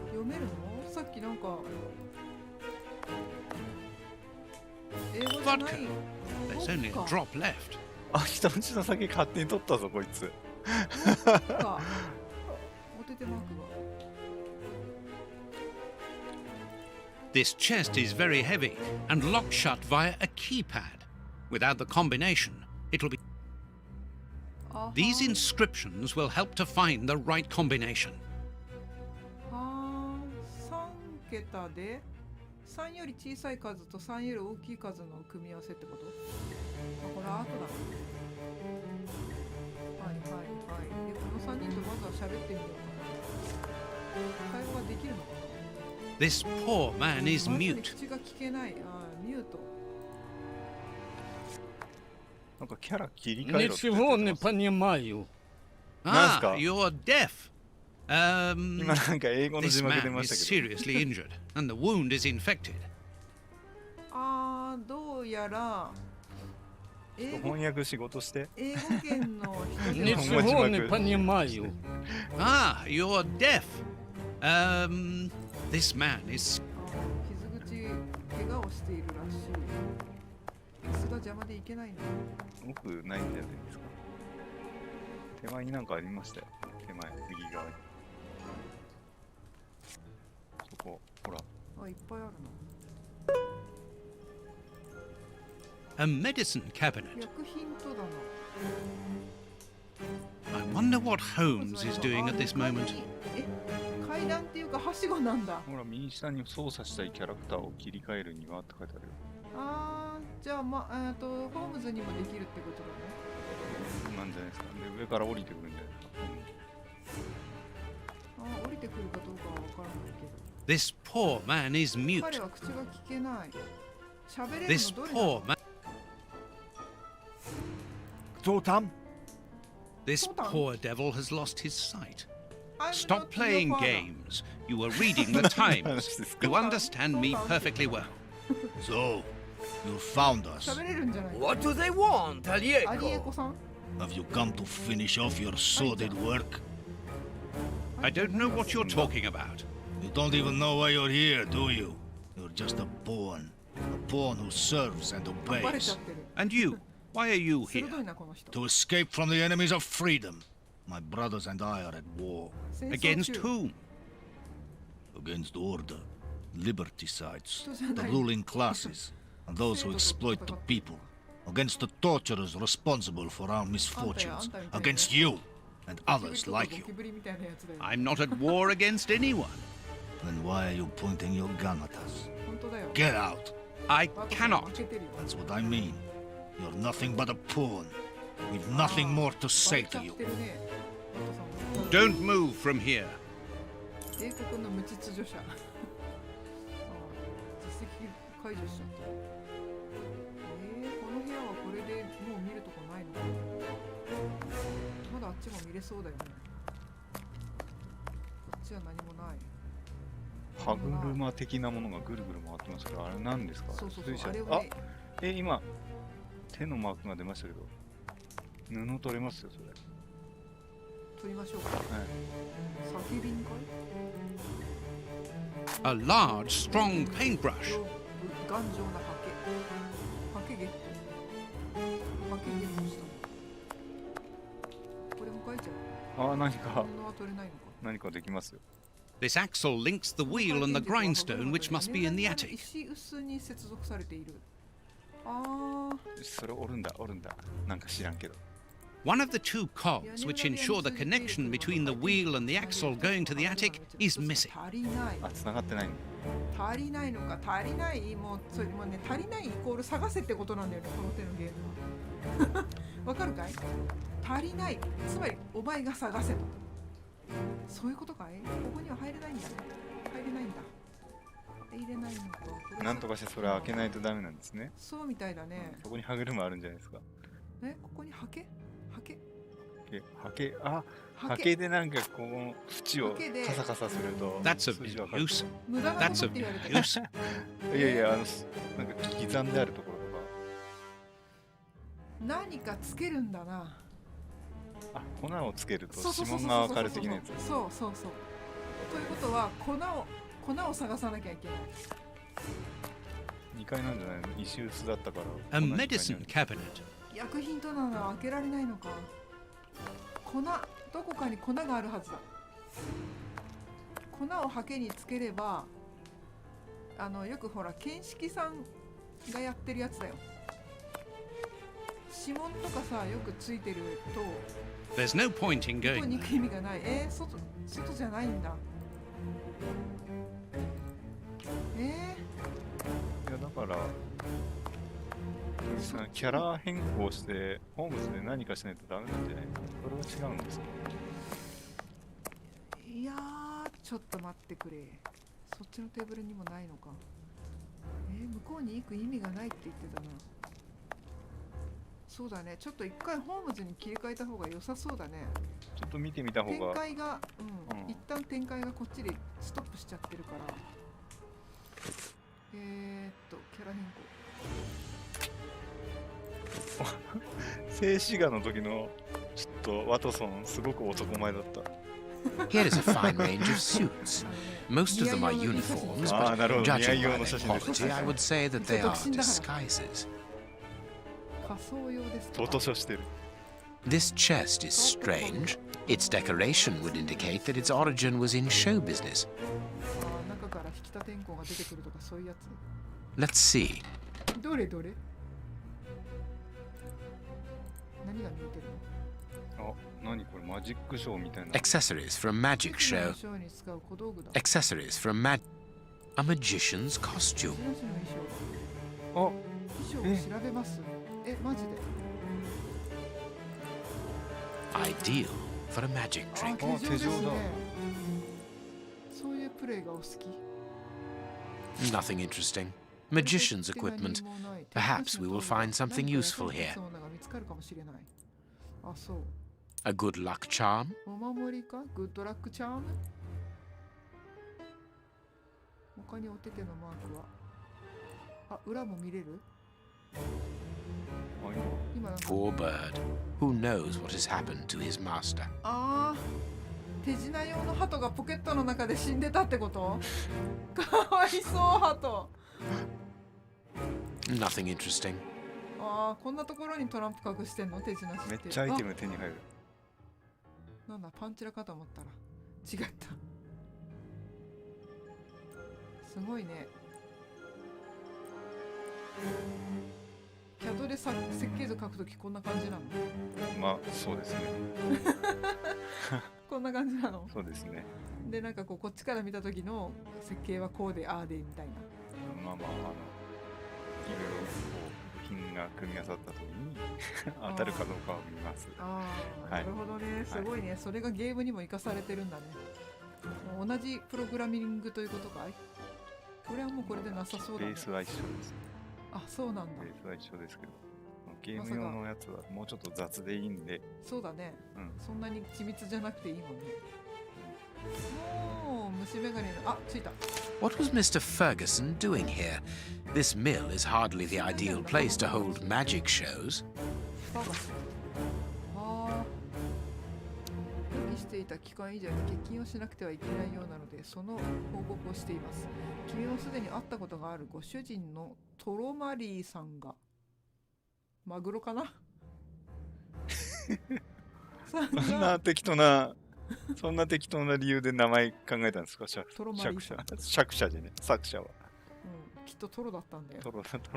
読めるの？さっきなんか英語じゃない。 Vodka. There's only a drop left. あ、人んちの酒勝手に取ったぞこいつ。そっか。おててマークが。 This chest is very heavy and locked shut via a keypad. Without the combination, it'll be... These inscriptions will help to find the right combination. はー、3桁で3より小さい数と3より大きい数の組み合わせってこと？あ、これアートだ。はいはいはい。で、この3人とまずは喋ってみようかな。会話ができるのかな？ This poor man is まずに mute. 口が聞けない。あー、ミュート。なんかキャラ切り替えろって言 Ничего って не ます。 понимаю. Ah, you're deaf. 今なんか英語の This 字幕出 man ま is したけど。 seriously injured and the wound is infected. あー、どうやら英語翻訳仕事して。英語圏の人では Ничего не понимаю. Ah, you're deaf. This man is... 傷口怪我をしているらしい。椅子が邪魔でいけないんだ。奥ないんじゃないですか。手前になんかありましたよ。手前、右側に。そこ、ほら。あ、いっぱいある a medicine な。 cabinet. 薬品とだな。 I wonder what Holmes is doing at this moment. え、階段っていうかはしごなんだ。ほら、右下に操作したいキャラクターを切り替えるにはって書いてあるよ。あー、じゃあホームズにもできるってことだね。なんじゃないですか。で、上から降りてくるんじゃないですか。あー、降りてくるかどうかはわからないけど。 This poor man is mute. 彼は口が聞けない。喋れる This のどれ poor man. ゾウタン This Hold on. poor devil has lost his sight. I'm Stop not playing your father. games. You were reading the Times. You understand me perfectly well. So, you found us. 喋れるんじゃない？ What do they want, アリエ Alieko? コさん？ Have you come to finish off your sordid work? I don't know what you're talking about. You don't even know why you're here, do you? You're just a pawn. A pawn who serves and バレ obeys. ちゃってる。 And you? Why are you here? 鋭いなこの人。 To escape from the enemies of freedom. My brothers and I are at war. 戦争 Against 中。 whom? Against order, liberty sides, Ito siya the na- ruling classes, and those who exploit the people. Against the torturers responsible for our misfortunes. Against you and others like you. ゴキブリみたいなやつだよ。 I'm not at war against anyone. Then why are you pointing your gun at us? 本当だよ。 Get out! I バトさん cannot. 負けてるよ。 That's what I mean. You're nothing but a pawn. We've nothing more to say バレちゃ to っ you. てるね。バトさんも Don't move from here. 英国の無秩序者。ああ、実績解除しちゃった。この部屋はこれでもう見るとこないのかな。まだあっちも見れそうだよね。こっちは何もない。歯車的なものがぐるぐる回ってますけど、あれ何ですか？そうそうそう水車あれをね今、手のマークが出ましたけど、布取れますよ、それ。取りましょうか。はい。叫びんかい？ A large, strong paintbrush. 頑丈なハケ。ハケゲット。ハケゲットした。これも書いちゃう。ああ、何か布は取れないのか。何かできますよ。 This axle links the wheel and the grindstone, which must be in the attic. 石臼に接続されている。ああ。それ折るんだ、折るんだ。なんか知らんけど。One of the two cogs which ensure the connection between the wheel and the axle going to the attic is missing. 足りない。あ、繋がってないんだ。足りないのか、足りない、もうそれもね、足りないイコール探せってことなんだよね、この手のゲームは。わかるかい？足りない、つまりお前が探せと。そういうことかい？ここには入れないんだね。入れないんだ。入れないのか。なんとかしてそれ開けないとダメなんですね。そうみたいだね。そこに歯車あるんじゃないですか。ここにハケ？ハケ？あ、ハケでなんかこの縁をカサカサすると That's of no use. 無駄なこと That's っ of て言われ no てる。 use. いやいや、なんか刻んであるところとか。何かつけるんだな。あ、粉をつけるとそうそうそう指そう紋がわかる的なやつ。そうそうそう。ということは粉を探さなきゃいけない。2階なんじゃないの？石臼だったから。 A medicine cabinet. 薬品となら開けられないのか。粉、どこかに粉があるはずだ。粉をハケにつければ、よくほら見識さんがやってるやつだよ。指紋とかさ、よくついてると There's no point in ここ going に行 there. く意味がない。外じゃないんだ。いやだからキャラ変更してホームズで何かしないとダメなんじゃないか。それは違うんですか。いやー、ちょっと待ってくれ。そっちのテーブルにもないのか。向こうに行く意味がないって言ってたな。そうだね、ちょっと一回ホームズに切り替えた方が良さそうだね。ちょっと見てみた方展が。開が、一旦展開がこっちでストップしちゃってるから。キャラ変更。静止画の時のちょっとワトソンすごく男前だった。Here is a fine range of suits. Most of them are uniforms, but judging by their quality, I would say that they are disguises. 仮装用ですか。フォトショーしてる。This chest is strange. Its decoration would indicate that its origin was in show business. 中から引き立てんこが出てくるとかそういうやつ。 Let's see. どれどれ。何が見えてるの？あ、何これマジックショーみたいな。 Accessories for a magic show. ショーに使う小道具だ。 Accessories for a magician's costume. 衣装を調べます。マジで。Ideal for a magic trick. 手錠ですね。そういうプレイがお好き。 Nothing interesting. Magician's equipment. Perhaps we will find something useful here. 見つかるかもしれない。あ、そう。A good luck charm. お守りか？グッドラックチャーム？他にお手手のマークは。あ、裏も見れる？今なんか。 Poor bird. Who knows what has happened to his master? ああ、手品用の鳩がポケットの中で死んでたってこと？かわいそう鳩。Nothing interesting. ああ、こんなところにトランプ隠してんの？手品して。めっちゃアイテム手に入る。なんだ、パンチラかと思ったら違った。すごいね。キャドで設計図書くときこんな感じなの？まあそうですね。こんな感じなの？そうですね。で、なんかこっちから見た時の設計はこうでああでみたいな。まあまあいろいろ部品が組み合わさった時に当たるかどうかを見ます。ああ、なるほどね。すごいね。それがゲームにも生かされてるんだね。もう同じプログラミングということかい？これはもうこれでなさそうだね。ベースは一緒です。あ、そうなんだ。ベースは一緒ですけど、ゲーム用のやつはもうちょっと雑でいいんで。そうだね。そんなに緻密じゃなくていいもんね。もう虫眼鏡の、あ、ついた。What was Mr. Ferguson doing here? This mill is hardly the ideal place to hold magic shows. ああ。予期いた期間以上に欠勤をしなくてはいけないようなので、その報告をしています。君もすでに会ったことがあるご主人のトロマリーさんが、マグロかなそんな適当な理由で名前考えたんですか？トロマリーさん。作者でね、作者は。きっとトロだったんだよ。ト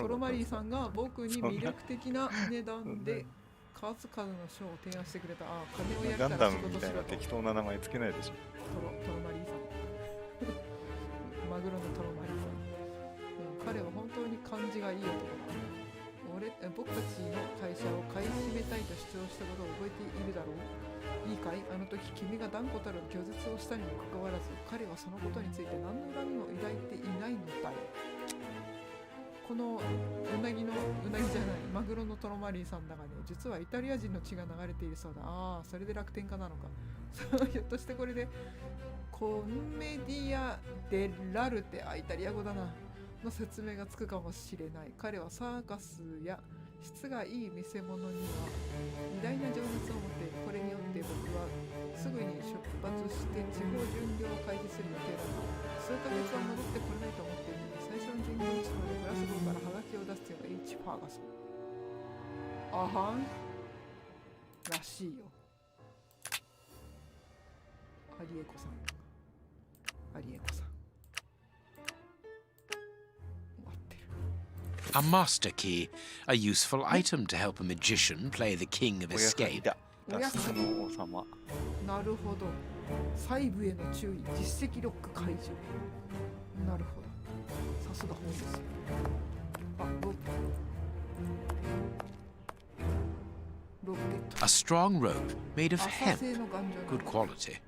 ロマリーさんが僕に魅力的な値段で数々の賞を提案してくれた。金をやるガンから仕ダムみたいな事しろと。適当な名前つけないでしょ。トロマリーさん。マグロのトロマリーさん。彼は本当に感じがいい男だ。僕たちの会社を買い占めたいと主張したことを覚えているだろう。いいかい？あの時君が断固たる拒絶をしたにもかかわらず、彼はそのことについて何の恨みも抱いていないのだよ。このうなぎじゃない、マグロのトロマリーさんだがね、実はイタリア人の血が流れているそうだ。それで楽天家なのか。ひょっとしてこれでコンメディア・デ・ラルテ、イタリア語だなの説明がつくかもしれない。彼はサーカスや質がいい見せ物には偉大な情熱を持っている。これによって僕はすぐに出発して地方巡業を開始する予定だが、数ヶ月は戻ってこれないと思っているので、最初の巡業地までグラスゴーからハガキを出すというのが H ファーガソン。あはんらしいよ。アリエコさん。A master key, a useful item to help a magician play the king of escape. 脱出の王様。なるほど。細部への注意、実績ロック解除。なるほど。さすが本ですよ。ロケット。 A strong rope made of hemp. Good quality.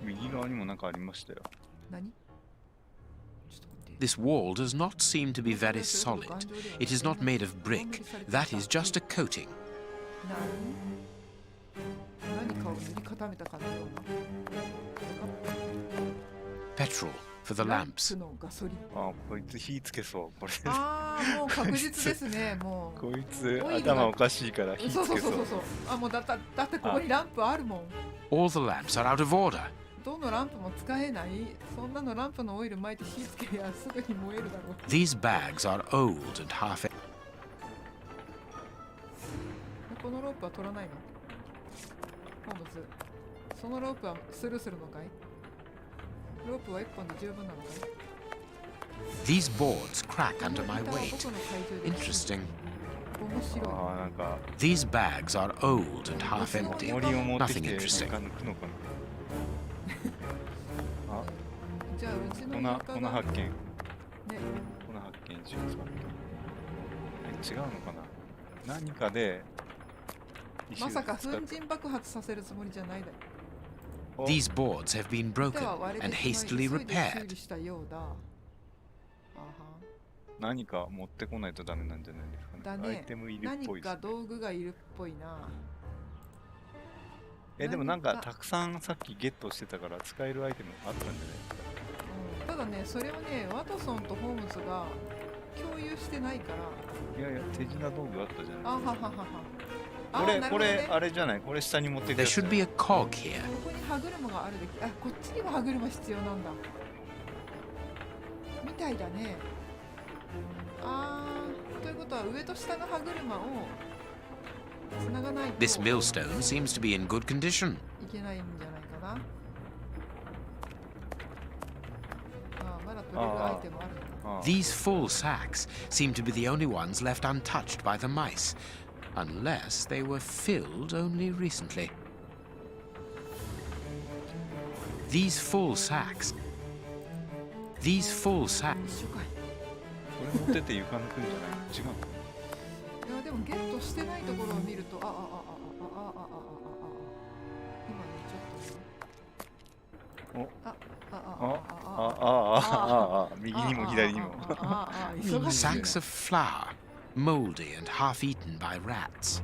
右側にもなんかありましたよ。何？This wall does not seem to be very solid. It is not made of brick. That is just a coating. 何かを塗り固めたかのような。Petrol for the lamps. こいつ火つけそう。これ。もう確実ですね。もう。こいつ頭おかしいから火つけそう。そう。もうだってここにランプあるもん。All the lamps are out of order. どのランプも使えない。そんなのランプのオイル巻いて火つけやすぐに燃えるだろう。These bags are old and half. このロープは取らないの？ホームズ。そのロープはスルーするのかい？ロープは一本で十分なのかい？ These boards crack under my weight. Interesting. 面白い。なんか。These bags are old and half empty. Nothing interesting. じゃあうちのこの発見。ね。この発見しますか。違うのかな。何かで。まさか粉塵爆発させるつもりじゃないだろ。These boards have been broken and hastily repaired. 何か持ってこないとダメなんじゃないですかね。だね。アイテムいるっぽい。何か道具がいるっぽいな。でもなんかたくさんさっきゲットしてたから使えるアイテムあったんじゃないですか。ただね、それをね、ワトソンとホームズが共有してないから。いや手品道具あったじゃない。はははは。これあれじゃない。これ下に持ってくる。There should be a cog here. ここに歯車があるべき。こっちにも歯車必要なんだ。みたいだね。ということは上と下の歯車を繋がないと。This millstone seems to be in good condition. いけないんじゃないかな。まだ取れるアイテムあるんだ。These full sacks seem to be the only ones left untouched by the mice, unless they were filled only recently. These full sacks. これ持ってて床抜くんじゃない？違う。いやでもゲットしてないところを見ると今ねちょっと右にも左にも。Sacks of flour, moldy and half eaten by rats.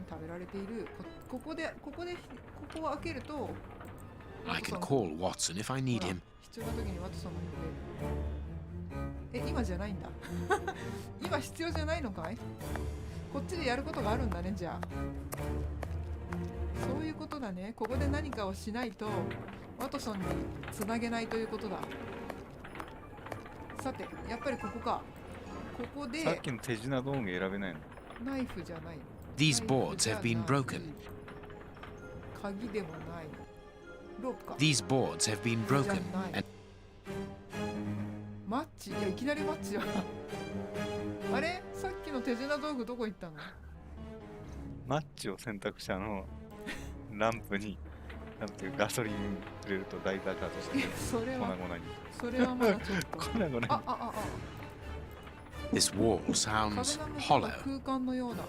食べられている。ここを開けると。I can call Watson if I need him. 必要な時にワトソンが呼べる。今じゃないんだ。今必要じゃないのかい？こっちでやることがあるんだね、じゃあ。そういうことだね。ここで何かをしないとワトソンにつなげないということだ。さて、やっぱりここか。ここでさっきの手品道具選べないの？ナイフじゃない。 These boards have been broken. 鍵でもない。ロープか。 These boards have been broken. マッチ？いや、いきなりマッチじゃん。あれ、さっきの手品道具どこ行ったの？マッチを選択したランプになんていうガソリン入れると大爆発してそれは粉々に。それはまだちょっと粉々に。This wall sounds hollow. 空間のような。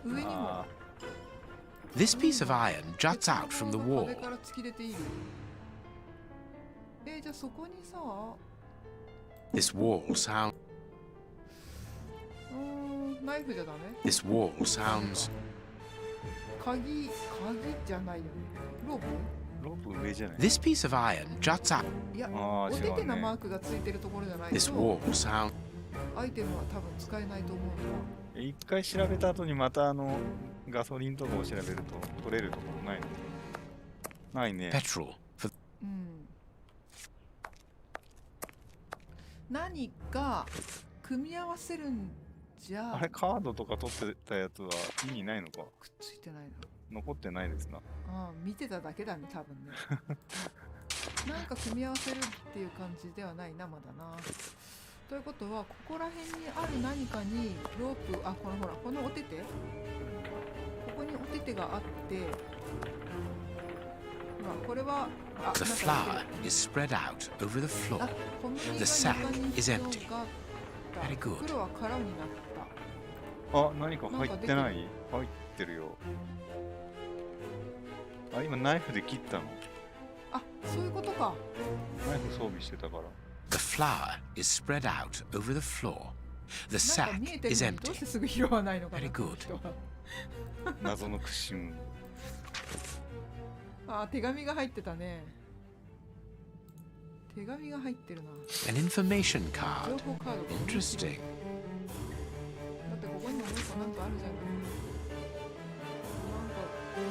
上にも。This piece of iron juts out from the 壁 wall. から突き出ている。じゃあそこにさ、This wall sounds. ナイフじゃダメ？ This wall sounds. 鍵じゃないよね。ロープ？ロープ上じゃない？ This piece of iron juts out. いや、あーお手手のマークがついてるところじゃないと This wall sounds. アイテムは多分使えないと思う一回調べた後にまたガソリンとかを調べると取れるところないの？ないね。 Petrol for. 何か組み合わせるんじゃあれカードとか取ってたやつは意味ないのか？くっついてないな。残ってないですな。見てただけだね、多分ね。なんか組み合わせるっていう感じではないな、まだな。ということは、ここら辺にある何かにロープ、このほら、このお手手、ここにお手手があって、これは、The flour is spread out over the floor. The sack is empty. Very good. 袋は空になった。何か入ってない？入ってるよ。今ナイフで切ったの？そういうことか。ナイフ装備してたから。The flour is spread out over the floor. The sack is どう empty. してすぐ拾わないのかな。 Very good. 謎のクッション。手紙が入ってたね。手紙が入ってるな。 An information card. 情報カードが。 Interesting. だってここにもなんかあるじゃん。こ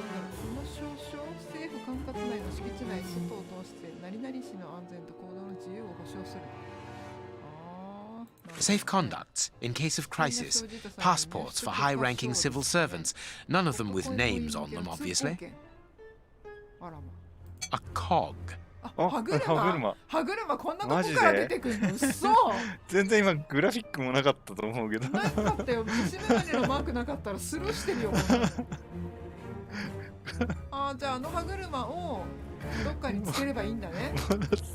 の証書、政府管轄内の敷地内、外を通して何々市の安全と行動の自由を保障する。Safe conducts in case of crisis. Passports for high-ranking civil servants. None of them with names on them, obviously. A cog. 歯車こんなとこから出てくるの？嘘。全然今グラフィックもなかったと思うけど。なかったよ。虫眼鏡のマークなかったらスルーしてるよ。じゃあ歯車をどっかにつければいいんだね。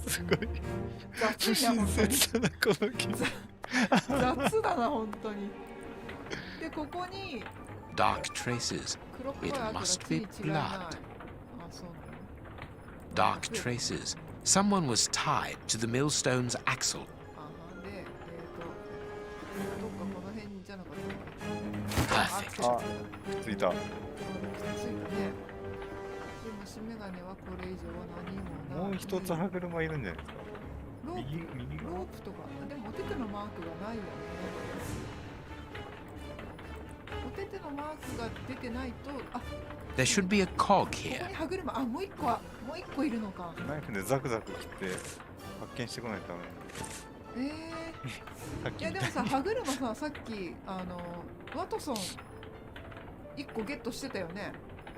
すごい雑だな、本当に。雑なこのゲーム。雑だな、本当に。で、ここに Dark traces. 黒っぽい It 跡が must つい be 違いない。 blood. そうなの。 Dark traces. Someone was tied to the millstone's axle. で、どっかこの辺にじゃなかった。 Perfect. くっついた。くっついたね。で、虫眼鏡はこれ以上は何もない。もう一つ歯車いるんじゃないですか？ロープとか、でもお手手のマークがないよね。お手手のマークが出てないと、There should be a cog ここ here. に歯車、もう一個いるのか。ナイフでザクザク切って発見してこないとダメ。いやでもさ、歯車さ、さっきワトソン1個ゲットしてたよね。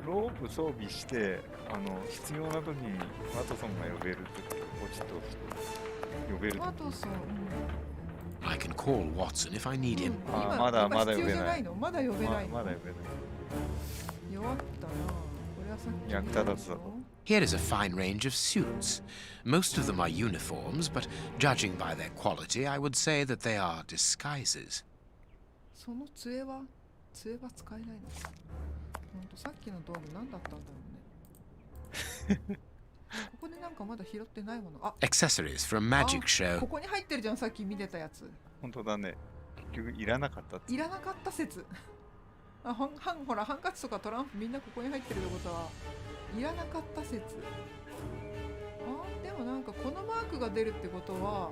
ロープ装備して必要な時にワトソンが呼べるってポチッと呼べる。ワトソン、I can call Watson if I need him. まだ呼べない。必要じゃないの？まだ呼べないの？まだ呼べない。弱ったな。これはさっき役立たずだと。Here is a fine range of suits. Most of them are uniforms, but judging by their quality, I would say that they are disguises. その杖は使えないの？ほんとさっきの道具何だったんだろうね。ここでなんかまだ拾ってないもの。Accessories for a magic show. ここに入ってるじゃん、さっき見てたやつ。本当だね。結局いらなかったって。いらなかった説。ほらハンカチとかトランプみんなここに入ってるってことはいらなかった説。でもなんかこのマークが出るってことは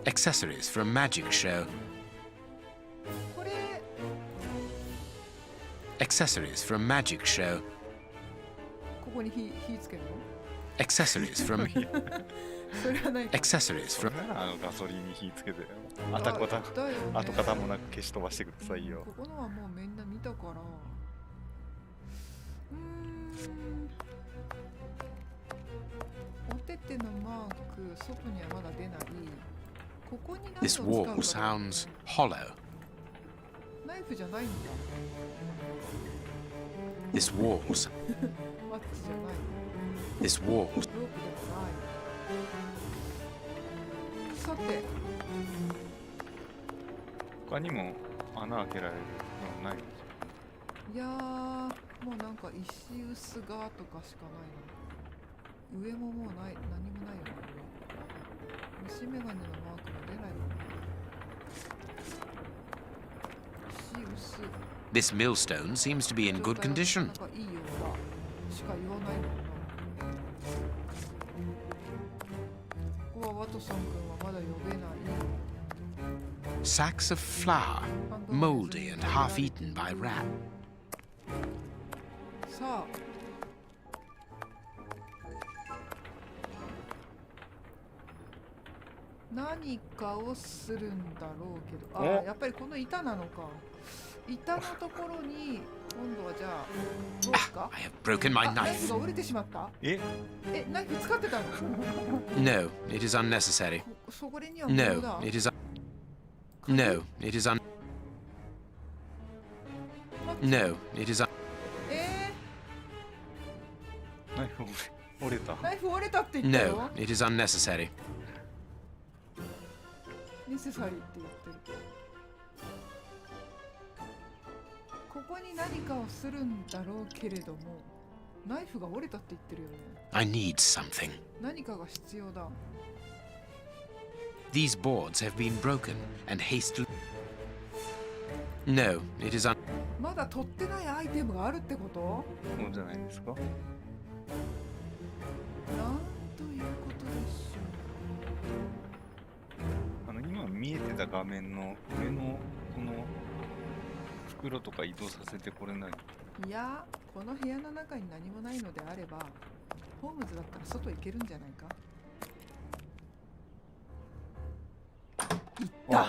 Accessories for a magic show. これ Accessories from magic show. ここに火つけるの？ Accessories from それはないか。 accessories from ガソリンに火つけて、跡形もなく消し飛ばしてくださいよ。ここのはもうみんな見たから。おててのマーク、外にはまだ出ない。ここに何を This 使う wall か。 sounds hollow. ナイフじゃないんだ。 This wall マッチじゃない。 this wall ロープでもない。さて、他にも穴開けられるのないんですよ。いやー、もうなんか石臼がとかしかないな。上ももうない、何もないよな。虫眼鏡のマークも出ないよな。石臼。 This millstone seems to be in good condition. なんかいいようだしか言わないもんな。ここはワトソン君はまだ呼べない。 Sacks of flour, moldy and half eaten by rat. さあ。何かをするんだろうけど、あ、やっぱりこの板なのか。板のところに今度はじゃあどうですか？ I have broken my ナイフ knife. が折れてしまった？え、ナイフ使ってたの？ No, it is unnecessary. そこにはものだ。 No, it is No, it is No, it is ナイフ折れた。ナイフ折れたって言ったよ。 No, it is unnecessary. ネセサリーって言ってる。ここに何かをするんだろうけれども、ナイフが折れたって言ってるよね。 I need something. 何かが必要だ。 These boards have been broken and hastily. No, it is まだ取ってないアイテムがあるってこと？そうじゃないですか。なんということでしょう。今見えてた画面の上のこの袋とか移動させてこれない？いや、この部屋の中に何もないのであれば、ホームズだったら外行けるんじゃないか。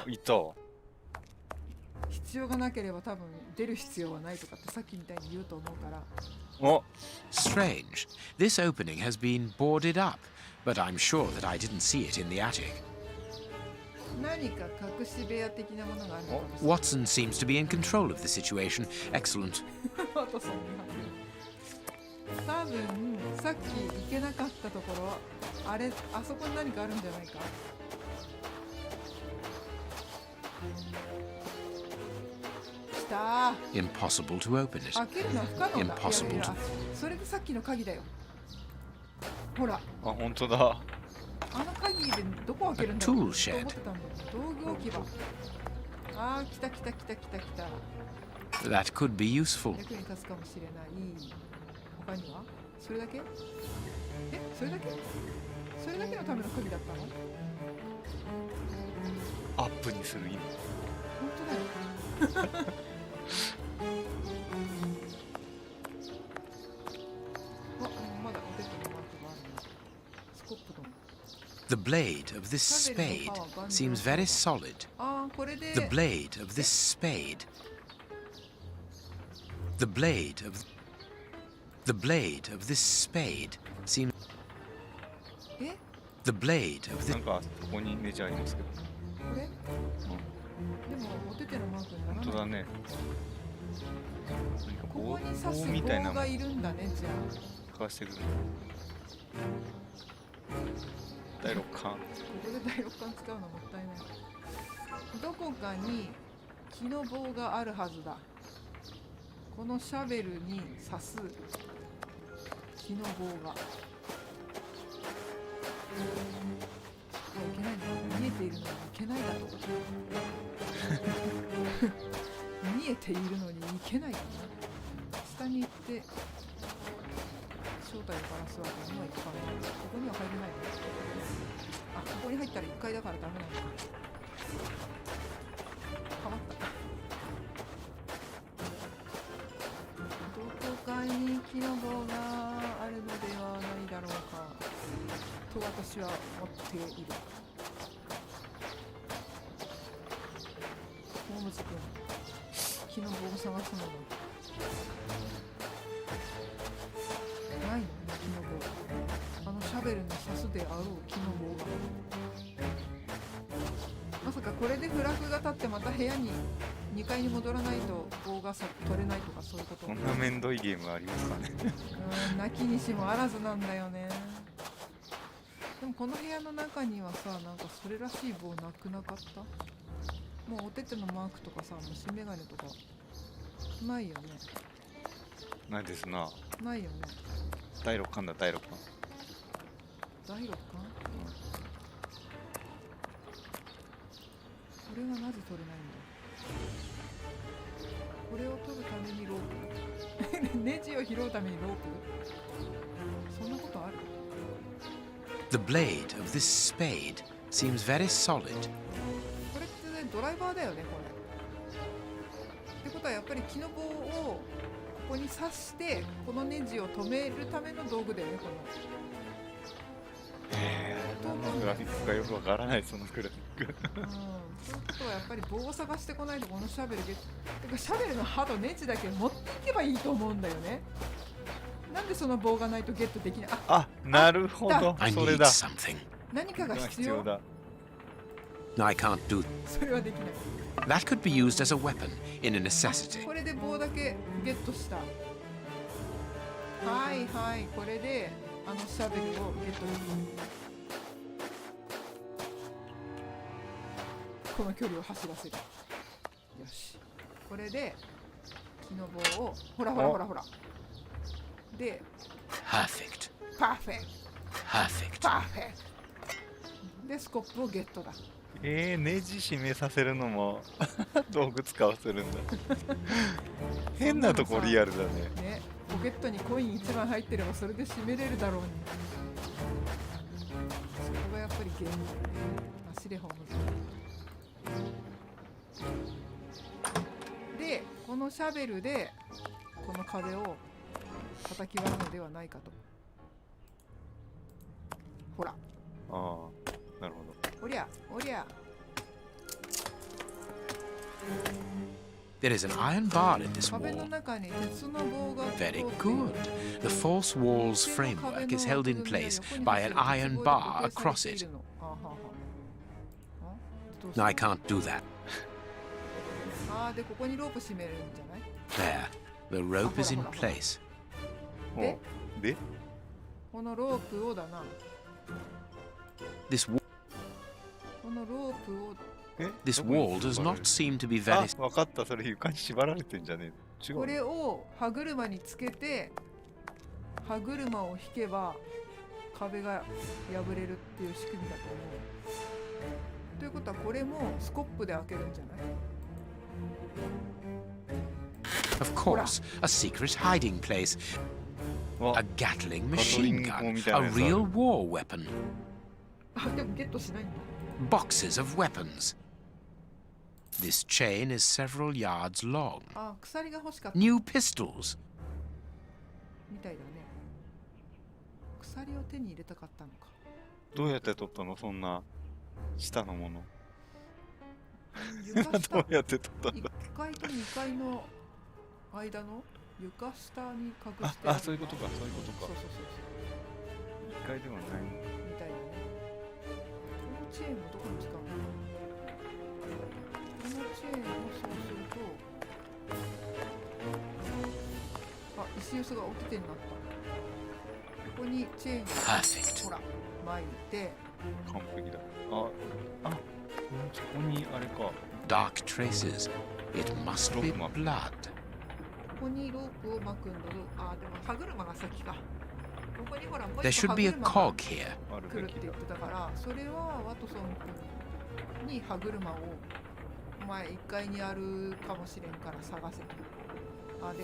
いた。必要がなければ多分出る必要はないとかってさっきみたいに言うと思うから。お、 strange. This opening has been boarded up, but I'm sure that I didn't see it in the attic. 何か隠し部屋的なものがあるのかもしれない。 Watson seems to be in control of the situation. Excellent. ワトソンに多分さっき行けなかったところ、あそこに何かあるんじゃないか。来た。 Impossible to open it. 開けるのは不可能だ。 Impossible いやいや、それでさっきの鍵だよ。ほら、あ、本当だ。あの鍵でどこ開けるんだろう A と tool 思 shed. ってたんだ。道具置き場。あー、来た来た来た来た来た。 That could be useful. 役に立つかもしれない。他にはそれだけ？それだけ？それだけのための鍵だったの？アップにする意味。本当だよ。あ、まだお手手のマークがあるな。スコップの。 The blade of this spade seems very solid. あー、これで。 The blade of this spade. The blade of this spade seems. え？ The blade of な this. んかここにネジありますけど。これ？でもお手手のマークにならない。本当だね。何かここに刺す棒みたいなの棒がいるんだね、じゃあ。かしてくる。第6巻。ここで第6巻使うのもったいない。どこかに木の棒があるはずだ。このシャベルに刺す木の棒が。いけないんだ。見えているのにいけないだと。見えているのにいけないかな。下に行って正体をバラすわけにはいかない。ここには入れないの。あ、ここに入ったら1階だからダメなのか。はまった。木の棒があるのではないだろうかと私は思っている。ホームズ君、木の棒を探すのだ。ないのね、木の棒。シャベルに刺すであろう木の棒が。まさかこれでフラグが立ってまた部屋に2階に戻らないと棒が取れないとかそういうこと。こんなめんどいゲームありますかね。泣きにしもあらずなんだよね。でもこの部屋の中にはさ、なんかそれらしい棒なくなかった？もうおててのマークとかさ、虫眼鏡とかないよね。ないですな。ないよね。第6巻だ、第6巻。第6巻？これがなぜ取れないんだ。これを取るためにロープネジを拾うためにロープ、そんなことある？ The blade of this spade seems very solid. これってね、ドライバーだよね、これ。ってことはやっぱり木の棒をここに刺してこのネジを止めるための道具だよね、この。何のグラフィックかよくわからない、そのグラフィック。ということはやっぱり棒を探してこないとこのシャベルゲット。てかシャベルの刃とネジだけ持っていけばいいと思うんだよね。なんでその棒がないとゲットできない？あ、なるほど。 I それ need だ。 something. 何かが必要だ。I can't do それはできない。 that. Could be used as a weapon in a necessity. これで棒だけゲットした。はいはい、これでシャベルをゲットできる。この距離を走らせる。よし、これで木の棒をほらほらほらほらで Perfect. パーフェク Perfect. トパーフェクトでスコップをゲットだ。ネジ締めさせるのも道具使わせるんだ。変なとこリアルだね。ね、ポケットにコイン1枚入ってればそれで締めれるだろうに。そこがやっぱりゲームだね。走れホームズ。で、このシャベルでこの壁を叩き割るのではないかと。ほら。ああ、なるほど。おりゃ、おりゃ。There is an iron bar in this 壁の wall. 中に鉄の棒が Very good. The false wall's framework is held in place by an iron bar across it. I can't do that. あーでここにロープ締めるんじゃない？ There. The rope is in place. でこのロープをだな。 This このロープを This wall does not seem to be very. あ、わかった。それ床に縛られてんじゃねえ。違う。これを歯車につけて歯車を引けば壁が破れるっていう仕組みだと思う。ということはこれもスコップで開けるんじゃない？ Of course, a secret hiding place. A Gatling machine gun. A real war weapon. あ、でもゲットしないんだ。 Boxes of weapons. This chain is several yards long. あ、鎖が欲しかった New pistols. みたいだね。鎖を手に入れたかったのか。どうやって取ったの、そんな下のもの。床下どうやって取ったんだ。 1階と2階の間の床下に隠してあ、そういうことか、そういうことか。そうそうそう1階ではない。みたいだね。このチェーンをどこに使うの？このチェーンをそうすると、あ、石臼が起きてになった。ここにチェーンを Perfect. ほら巻いて、完璧だ。あ、そこにあれか。Dark traces. It must be blood. ここにロープを巻くんだろう。あ、でも歯車が先か。ここにほらもう There 一個 should be a 歯車が cog here. ある来るって言べきだ。ってたから、それはワトソン君に歯車をお前1階にあるかもしれんから探せと。あ、で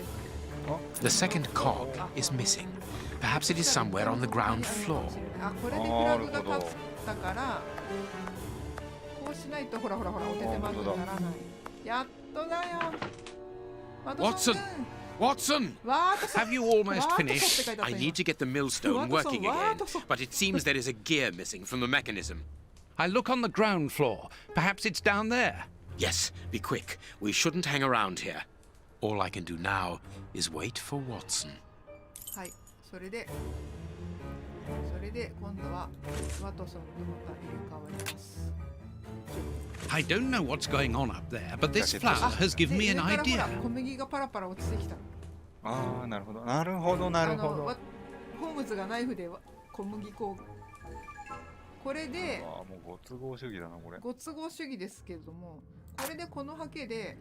The second cog is missing. Perhaps it is somewhere on the ground floor. あ、これでフラグが立ったからこうしないとほらほらほらおててマークにならない。やっとだよワトソン君。Watson! ワートソン Have you almost ワートソンって書 finished? いてあった I 今 need to get the millstone working again, Watson. but it seems there is a gear missing from the mechanism. I look on the ground floor. Perhaps it's down there. Yes, be quick. We shouldn't hang around here. All I can do now is wait for Watson. はい、それで今度はワトソンとまた入れ替わります。 I don't know what's going on up there, but this flower has given me an で上からほ idea. ら小麦がパラパラ落ちてきた。ああ、なるほど。なるほど、なるほど。ホームズがナイフで小麦粉をこれでああ、もうご都合主義だな、これ。ご都合主義ですけれども、これでこのハケで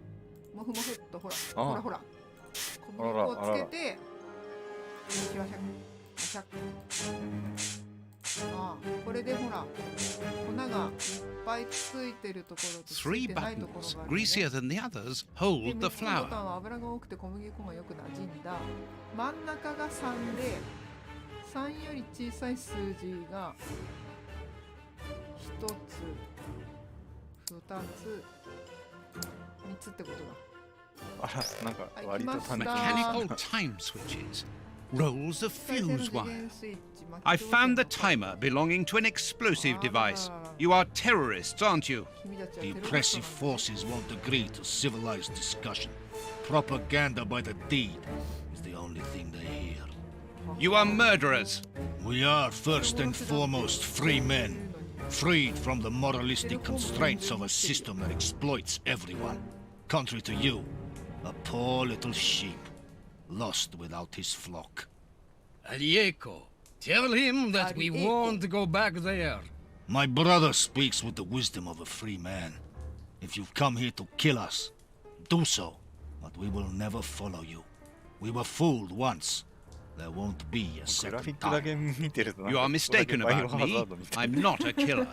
もふもふっとほらああほらほら小麦粉をつけてシワシャクシャクああこれでほら粉がいっぱいついてるところとつ Three いてないところ buttons, がある、ね。 greasier than the others, で hold 3 the つのボタン flour. は油が多くて小麦粉がよく馴染んだ。真ん中が3で3より小さい数字が1つ2つ3つってことだ。あら、なんか割とはい来ました種 Mechanical time switches. Rolls of 最低の fuse 次 wire. 元スイッチ I found the 巻き戻せ timer belonging to an explosive Ah. device. You are terrorists, aren't you? 君たちは The テロリスト oppressive なんだ forces won't agree to civilized discussion. Propaganda by the deed is the only thing they hear. You are murderers. We are first and foremost free men, freed from the moralistic constraints of a system that exploits everyone. Contrary to you, a poor little sheep, lost without his flock. Alieko, tell him that we Alieko. won't go back there. My brother speaks with the wisdom of a free man. If you've come here to kill us, do so, but we will never follow you. We were fooled once. There won't be a グラフィ second ックだ time. け見てるとなん You か are mistaken バイオ about ハザ me. ードみたい I'm not a killer.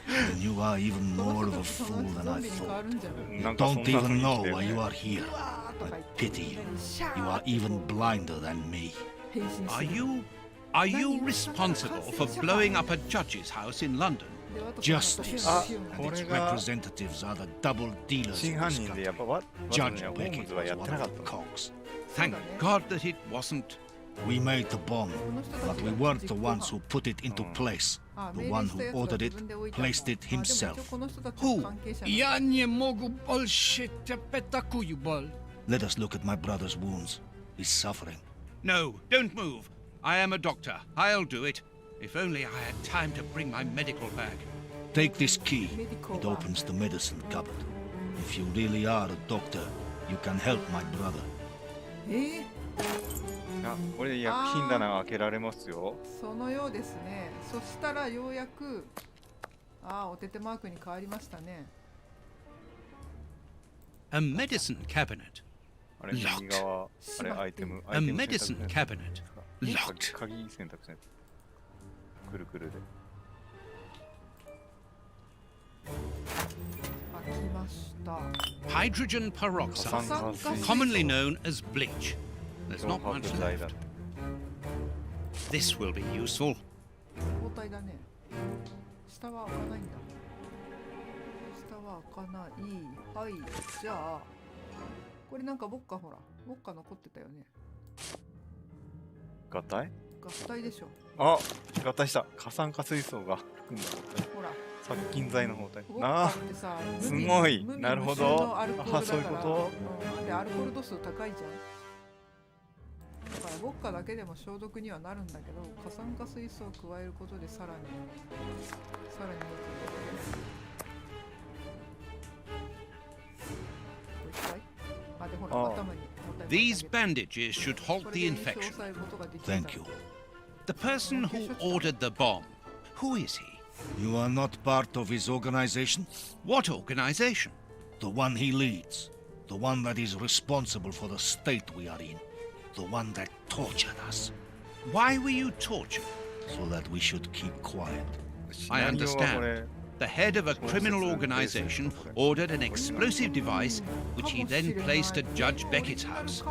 Then you are even この more 人 of a たちその fool うち than ゾ I ンビに変わ thought. るんじゃない？ You なんかそん don't な雰囲 even 気 know だよ why ね you are here. わーとか I 言って pity you. シャー You ッ are て even blinder than me. 変身する Are you responsible for blowing up a judge's house in London? でワトソンが Justice あ and こ its れが representatives are the double dealers 真 in 犯 this 人でやっ country. ぱワトソン Judge やホーム Beckett ズは was やって one なか of っ the たの。 cogs. Thank God that it wasn't. We made the bomb, この人た but ち we が weren't 実 the 行 ones 犯 who put it into place. あ The 命 one 令した who やつが ordered 自 it 分で置いたんだ placed it あでも一応 himself. この人たち Who? の関係者なんだ Я не могу больше терпеть такую боль. Let us look at my brother's wounds. He's suffering. No, don't move. I am a doctor. I'll do it. If only I had time to bring my medical bag. Take this key. Medical It bag. opens the medicine cupboard. If you really are a doctor, you can help my brother. あ、これで薬品棚が開けられますよ。そのようですね。そしたらようやくおててマークに変わりましたね。 A medicine cabinet. あれ右側、あれアイテム、 A medicine cabinet. Locked. 鍵選択しないと。くるくるで。開きました。 Hydrogen peroxide, 過酸化水素 commonly known as bleach. There's 漂 not 白 much 剤だっ left. て。 This will be useful. 交代だね。下は開かないんだ。下は開かない。はい。じゃあ、これなんかボッカほら、ボッカ残ってたよね。合体？合体でしょ。あ、合体した。過酸化水素が含んだほら。殺菌剤の包帯。ボッなあカってさ、すごい無味なるほど無臭のアルコールだからあそういうことうんで、アルコール度数高いじゃん。だからボッカだけでも消毒にはなるんだけど、過酸化水素を加えることでさらに良くなる。これ一回あ、でほら、ああ頭に重たい These bandages should こ halt れ the で炎症を infection. 抑えることができるんだ Thank you. The person who ordered the bomb. Who is he? You are not part of his organization? What organization? The one he leads. The one that is responsible for the state we are in. The one that tortured us. Why were you tortured? So that we should keep quiet. I 内容はこれ understand. The head of a criminal organization ordered an explosive device, which he then placed at Judge Beckett's house.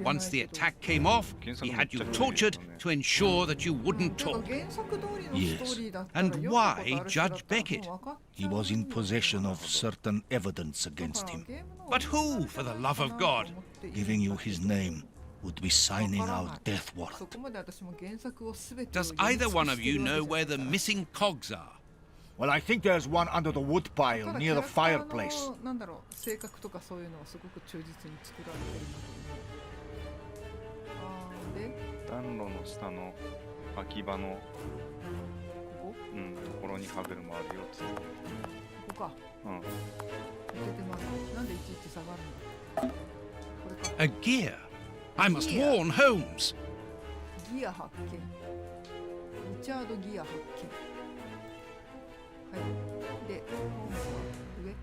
Once the attack came off, he had you tortured to ensure that you wouldn't だから talk. 原作通りのストーリーだったら And 読んだことあ why る人だったら Judge Beckett? もう分かっち He ゃう was in possession of certain evidence だ against から him. ゲームの But who, for the love of God? Giving you his name would be signing out death そ warrant. こまで私も原作をすべて Does either one of you know where the missing cogs are? Well, I think there's one under the wood pile ただ near the キャラクター fireplace. のなんだろう、性格とかそういうのはすごく忠実に作られてるなと思う。で、暖炉の下の空き場の、ここところに歯車あるよって言ってここか。うん。出てます。なんでいちいち下がるんだ。これか。 A gear. I must Gear. warn Holmes. ギア発見。リチャード・ギア発見。はい。で、ホームズは上。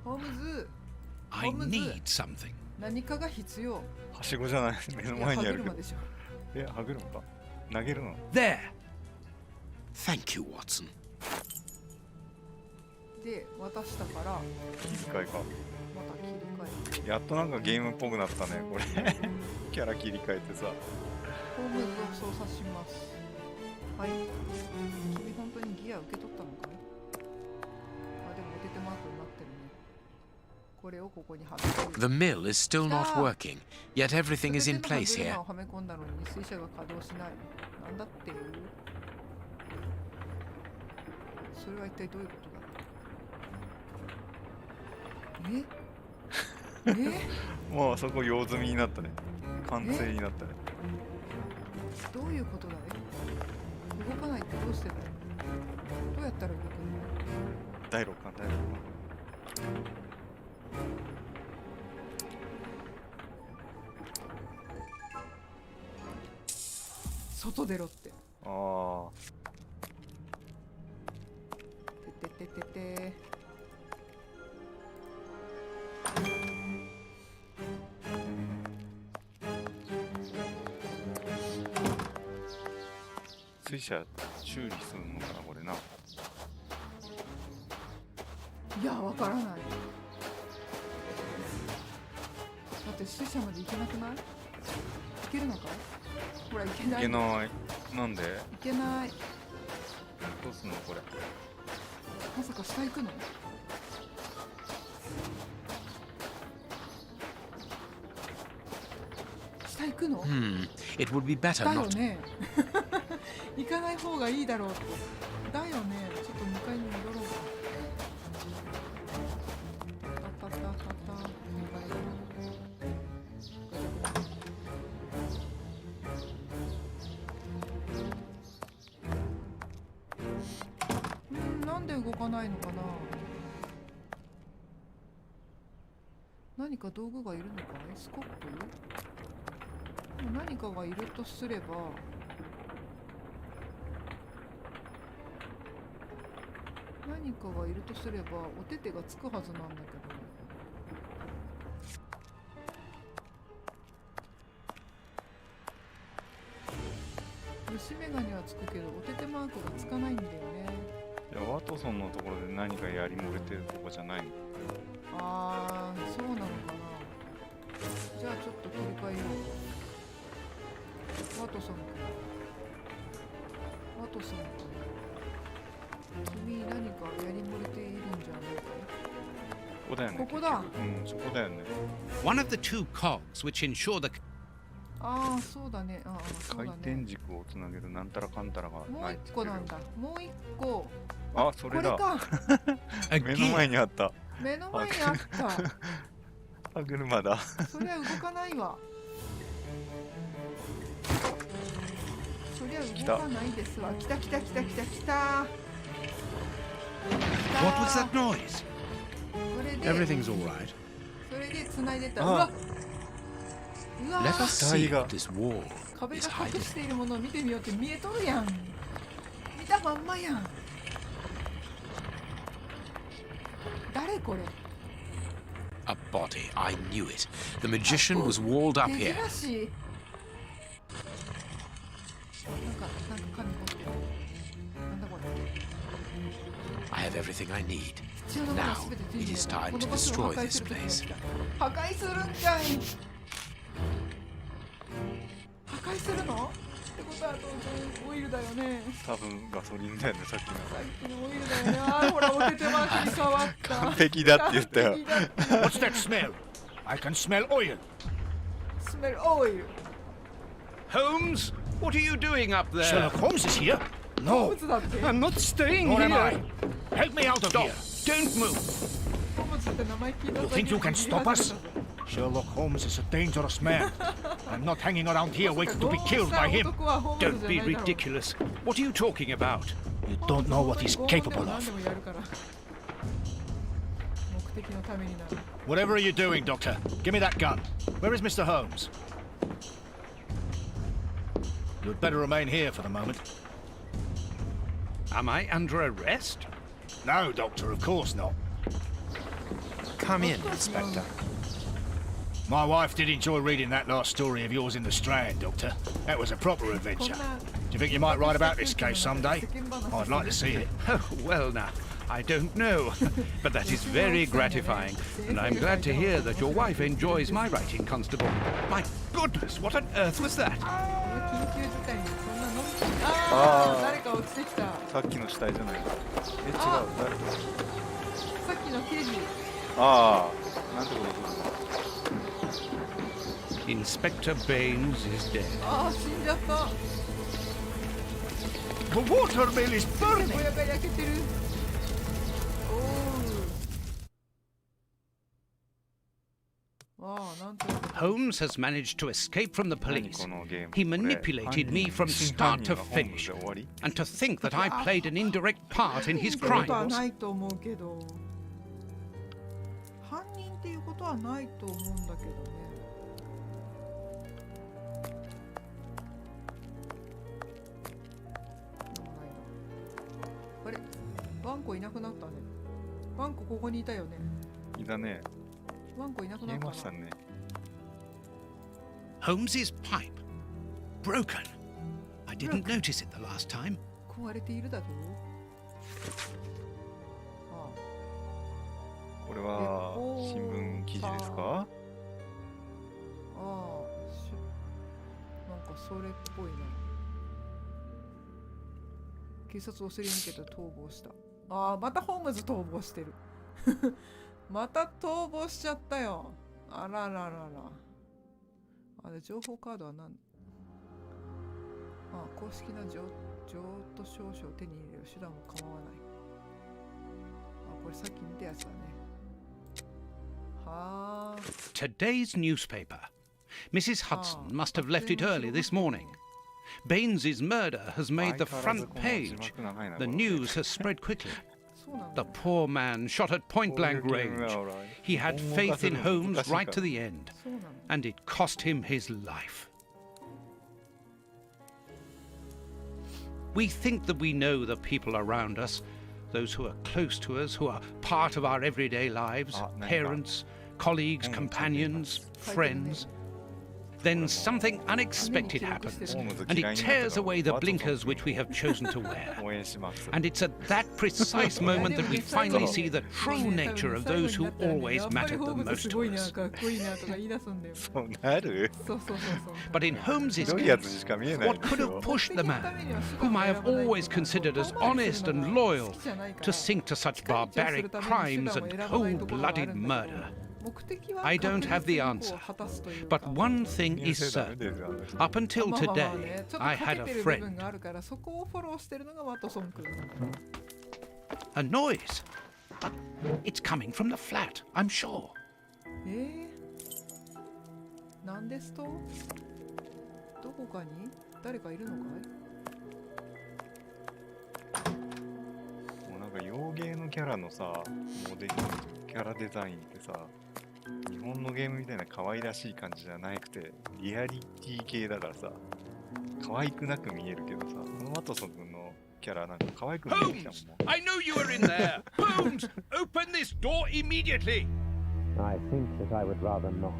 ホームズ、 I Holmes. need something. 何かが必要。はしごじゃない。目の前にあるけどいや歯車で。しょ。歯車か。投げるの There. Thank you, Watson. で、渡したから、切り替えか。また切り替え。やっとなんかゲームっぽくなったね、これ。キャラ切り替えてさ。ホームズを操作します。はい。君本当にギア受け取ったのかい？あ、でもおててマークになってるね。これをここにはめて。 The mill is still not working, yet everything is in 全ての place 歯 here. 車をはめ込んだのに水車が稼働しない。なんだっていう？それは一体どういうことだ？もうそこ用済みになったね。完成になったね。どういうことだい？動かないってどうしてだい？どうやったら動くの？第6巻、第6巻。外出ろって。ああ。ててててて。水車修理するのかな、これな。いや、わからない。だって水車まで行けなくない？行けるのかい？ほら、行けない。いけない。なんで？行けない。どうすんのこれ。まさか下行くの？下行くの？ It would be better だよ not. ね。行かない方がいいだろうって。だよね。ちょっと向かいに戻ろうか。タタタタタ。なんで動かないのかな。何か道具がいるのかい？スコップ？何かがいるとすれば、何かがいるとすればお手手がつくはずなんだけど。虫眼鏡はつくけどお手手マークがつかないんだよね。いや、ワトソンのところで何かやり漏れてるとこじゃないの？あー、そうなのかな。じゃあちょっと切り替えよう。ワトソンか。ワトソンかな。君何かやり漏れているんじゃないかい？ここだよね。ここだ。うん、そこだよね。 One of the two cogs which ensure the ああ、そうだね。ああ、そう回だね。転軸をつなげるなんたらかんたらがもうないっ一個なんだ。もう一個。あ、それだ。これか。a 目の前 gear. にあった。目の前にあった。歯車だ。そりゃ動かないわ。そりゃ動かないですわ。来た来た来た来た来た。 What was that noise? これで Everything's all right. それで繋いでた。あうわ。うわ Let us see Tiger. what this wall 壁 is が hiding. 隠しているものを見てみようって見えとるやん。見たまんまやん。誰これ？ A body. I knew it. The magician was walled up 手 here. 品師。なんか紙持ってる。なんだこれ。 I have everything I need. 必要なもの Now は全て手に it 入れ is た。 time こ to の場所を destroy 破壊 this する時が place. 来た。破壊するんかい。破壊するの？ってことはオイルだよね。多分ガソリンだよね、さっきの。さっきのオイルだよね。あー、ほら、お手手マークに変わった。完璧だって言ったよ。完璧だって What's that smell? I can smell oil. smell oil. Holmes, what are you doing up there? Sherlock Holmes is here? No, I'm not staying nor am here. I. Help me out of Stop! here. Don't move! ホームズって名前聞いた You 時に think you can stop us? Sherlock Holmes is a dangerous man. I'm not hanging around here waiting to be killed by him. Don't be ridiculous. What are you talking about? You don't know what he's capable of. 目的のためになる Whatever are you doing, Doctor? Give me that gun. Where is Mr. Holmes? You'd better remain here for the moment. Am I under arrest? No, Doctor, of course not. Come in, Inspector. My wife did enjoy reading that last story of yours in the Strand, Doctor. That was a proper adventure. Do you think you might write about this case someday? I'd like to see it. Oh, well now, I don't know. But that is very gratifying. And I'm glad to hear that your wife enjoys my writing, Constable. My goodness, what on earth was that? 緊急事態にそんなの誰か落ちてきたさっきの死体じゃない。違う。誰？さっきの刑事ああ、なんてことするの。Inspector Baines is dead. ああ死んじゃった The water mill is burning! 小屋が焼けてるおおああなんて Holmes has managed to escape from the police. He manipulated me from start to finish. And to think that I played an indirect part in his ことは crimes. ないと思うけど犯人っていうことはないと思うんだけどねあれワンコいなくなったねワンコここにいたよねいたね。ワンコいなくな消えったなましたね。 Holmes's pipe. Broken. I didn't notice it the last time. 壊れているだとあこれは新聞記事ですか？ああなんかそれっぽいな警察をすり抜けて逃亡したああまたホームズ逃亡してるまた逃亡しちゃったよあららららあれ情報カードは何あ公式な譲渡証書を手に入れる手段も構わないあこれさっき見たやつだねはあ Today's newspaper. Mrs. Hudson must have left it early this morning. Baines's murder has made the front page. The news has spread quickly. The poor man shot at point-blank range. He had faith in Holmes right to the end, and it cost him his life. We think that we know the people around us, those who are close to us, who are part of our everyday lives, parents, colleagues, companions, friends. Then something unexpected happens, and it tears away the blinkers which we have chosen to wear. And it's at that precise moment that we finally see the true nature of those who always mattered the most to us. そうなる？ But in Holmes's case, what could have pushed the man, whom I have always considered as honest and loyal, to sink to such barbaric crimes and cold-blooded murder? I don't have the answer, but one thing is certain. Up until today, I had a friend. A noise, but it's coming from the flat, I'm sure. なんですとどこかに誰かいるのかいもうなんか洋芸のキャラのさ、モデルキャラデザインってさ、日本のゲームみたいな可愛らしい感じじゃなくて、リアリティ系だからさ、可愛くなく見えるけどさ、このワトソン君のキャラなんか可愛く見えてきたもん Holmes! な。 I know you are in there! Holmes! Open this door immediately! I think that I would rather not.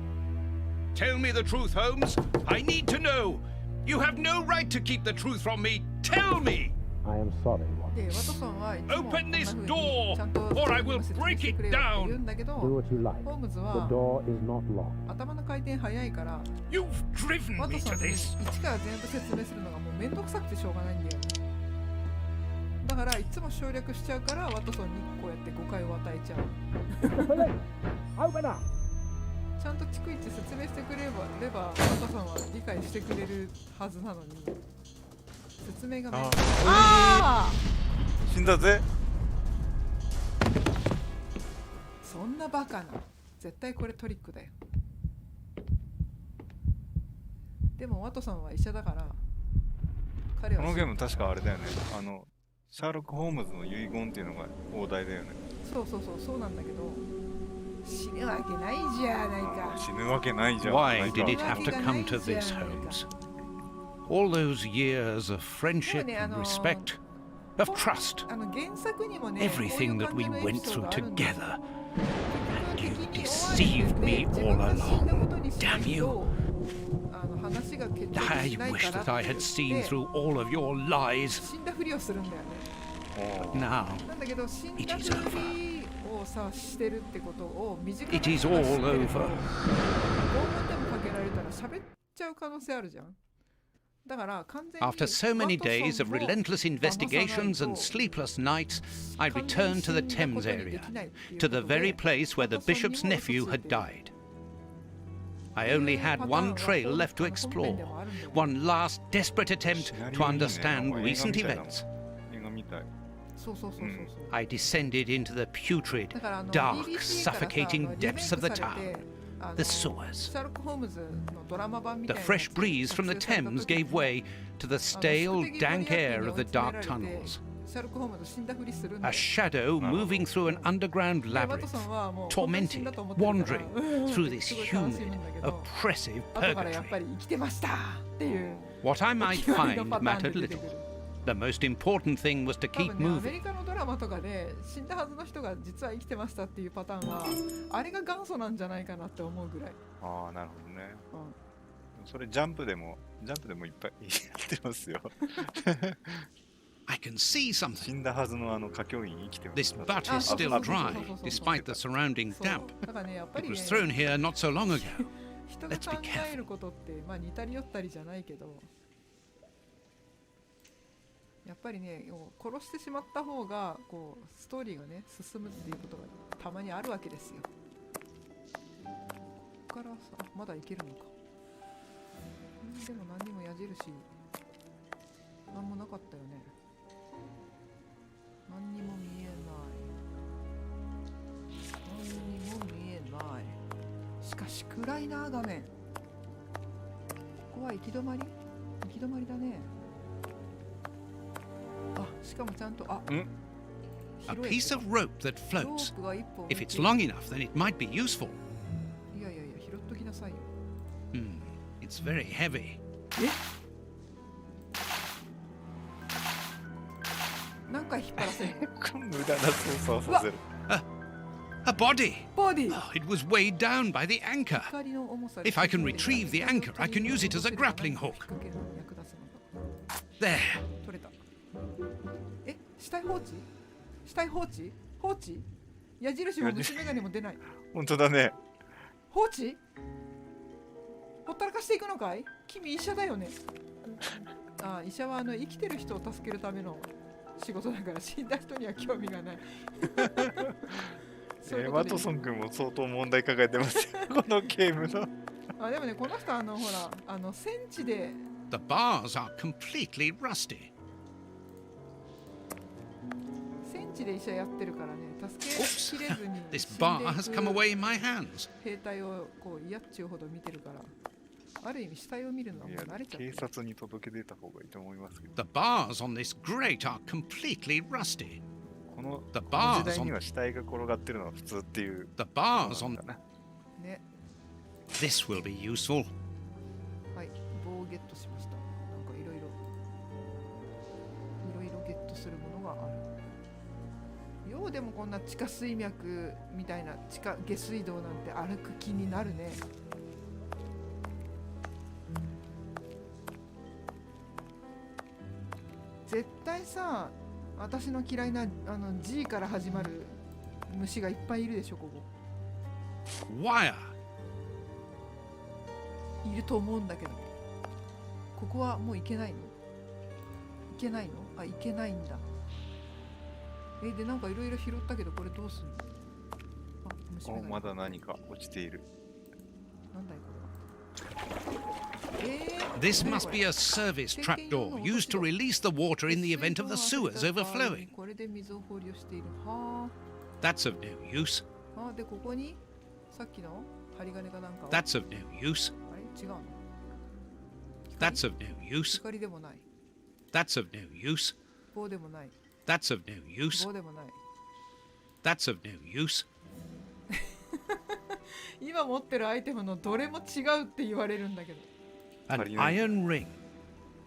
Tell me the truth, Holmes. I need to know. You have no right to keep the truth from me. Tell me! I am sorry, Watson. でワトソンはいつも Open this こんな風にちゃんと door, or I will 説明 break して it くれよって言うんだけ Do ど what you like. ホームズ The は door is not locked. 頭の回転早いから You've driven ワト me ソ to ンに this. 一から全部説明するのがもうめんどくさくてしょうがないんだよねだからいつも省略しちゃうからワトソンにこうやって誤解を与えちゃう Open up! ちゃんと逐一説明してくれればワトさんは理解してくれるはずなのに、説明がめっちゃあー死んだぜ。そんなバカな、絶対これトリックだよ。でもワトさんは医者だから彼はこのゲーム確かあれだよね、シャーロック・ホームズの遺言っていうのが大題だよね。そうなんだけど、死ぬわけないじゃないか。死ぬわけないじゃん。 Why did it have to come to this, Holmes? All those years of friendship and respect, of trust, 原作にもね、 everything that we went through together. And you deceived me all along. Damn you. 話が決定 I しない wish から that I had seen through all of your lies. 死んだふりをするんだよね。 Now, なんだけど死んだふりをさしてるってことを短く it is all over. 拷問でもかけられたら喋っちゃう可能性あるじゃん。だから完全に After so many days of relentless investigations and sleepless nights, I returned to the Thames area, to the very place where the bishop's nephew had died. I only had one trail left to explore, one last desperate attempt to understand recent events. 映画みたい。そうそうそうそうそう。 I descended into the putrid, だから dark, BBC からさ suffocating リメイ depths of ク the され tower. てThe sewers. シャーロック・ホームズのドラマ版みた The いなやつ fresh breeze from the 撮影された Thames 時に gave way to the stale, dank air of the dark シャ tunnels. ーロック・ホームズ死んだふりするんだ A よ。 shadow moving through an underground でワト labyrinth, さんはもう本当に死ん tormented, だと思ってるから wandering through this すごい悲しむん humid, だけど oppressive 後からやっ purgatory. ぱり生きてましたっていう What I お might 決まりの find パターン mattered で出て little. くる。 The most important thing was to 多 keep 分ね、アメ moving. リカのドラマとかで死んだはずの人が実は生きてましたっていうパターンはあれが元祖なんじゃないかなって思うぐらい。ああ、なるほどね。うん、それジャンプでもいっぱいやってますよ。 I can see 死 something. んだはずの歌教員生きてます。 This butt is still dry, despite the surrounding そう damp. だからね、やっぱ It り、ね、 was thrown here not so long ago. 人が Let's 考 be える careful. ことってまあ似たり寄ったりじゃないけど、やっぱりね、殺してしまった方がこうストーリーがね進むっていうことがたまにあるわけですよ。ここからさ、まだいけるのか。でも何にも矢印何もなかったよね。何にも見えない。何にも見えない。しかし暗いな画面。ここは行き止まり？行き止まりだね。あ、しかもちゃんとA piece of rope that ロ floats. ープが一本 If it's long enough, then it might be useful. いやいやいや、拾っときなさいよ。 It's very heavy. 何回引っ張らせるの？無駄な操作をさせる。A body! ボディ Oh, it was weighed down by the anchor. 光の重さで If I can retrieve the anchor, I can use it as a grappling hook. 引っ掛けるのに役立つのか。 There. 取れた。死体放置？死体放置？放置？矢印も虫眼鏡も出ない。本当だね。放置？ほったらかしていくのかい？君医者だよね。ああ、医者は生きてる人を助けるための仕事だから死んだ人には興味がない。ワトソン君も相当問題抱えてますよ。このゲームの。あ、でもね、この人ほら戦地で The bars are completely rusty. 戦地で医者やってるからね、助けきれずに This 死ん bar で has い come く away in my hands. 兵隊をこう嫌っちゅうほど見てるから、ある意味死体を見るのはもう慣れちゃって警る。察に届け出た方がいいと思いますけど。 The bars on this grate are completely rusty. この The 時 bars 代に on は死体が転がってるのは普通っていう。 the bars on ね、 this will be useful. はい、棒をゲットしました。なんかいろいろゲットするものがある。ようでもこんな地下水脈みたいな地下下水道なんて歩く気になるね。絶対さ、私の嫌いなG から始まる虫がいっぱいいるでしょ、ここ。 Wire. いると思うんだけど、ここはもう行けないの？行けないの？あ、行けないんだ。で、なんかいろいろ拾ったけど、これどうすんの？あ、虫眼鏡。まだ何か落ちている。なんだいこれは。This must be a service trapdoor used to release the water in the event of the sewers overflowing. これで水を放流している。は That's of no use. あ。でここにさっきの針金かなんかを。 That's of no use. あれ違うの。That's of no use. 光でもない。 That's of no use. 棒でもない。 That's of no use. 棒でもない。That's of no use. 今持ってるアイテムのどれも違うって言われるんだけど。An iron ring.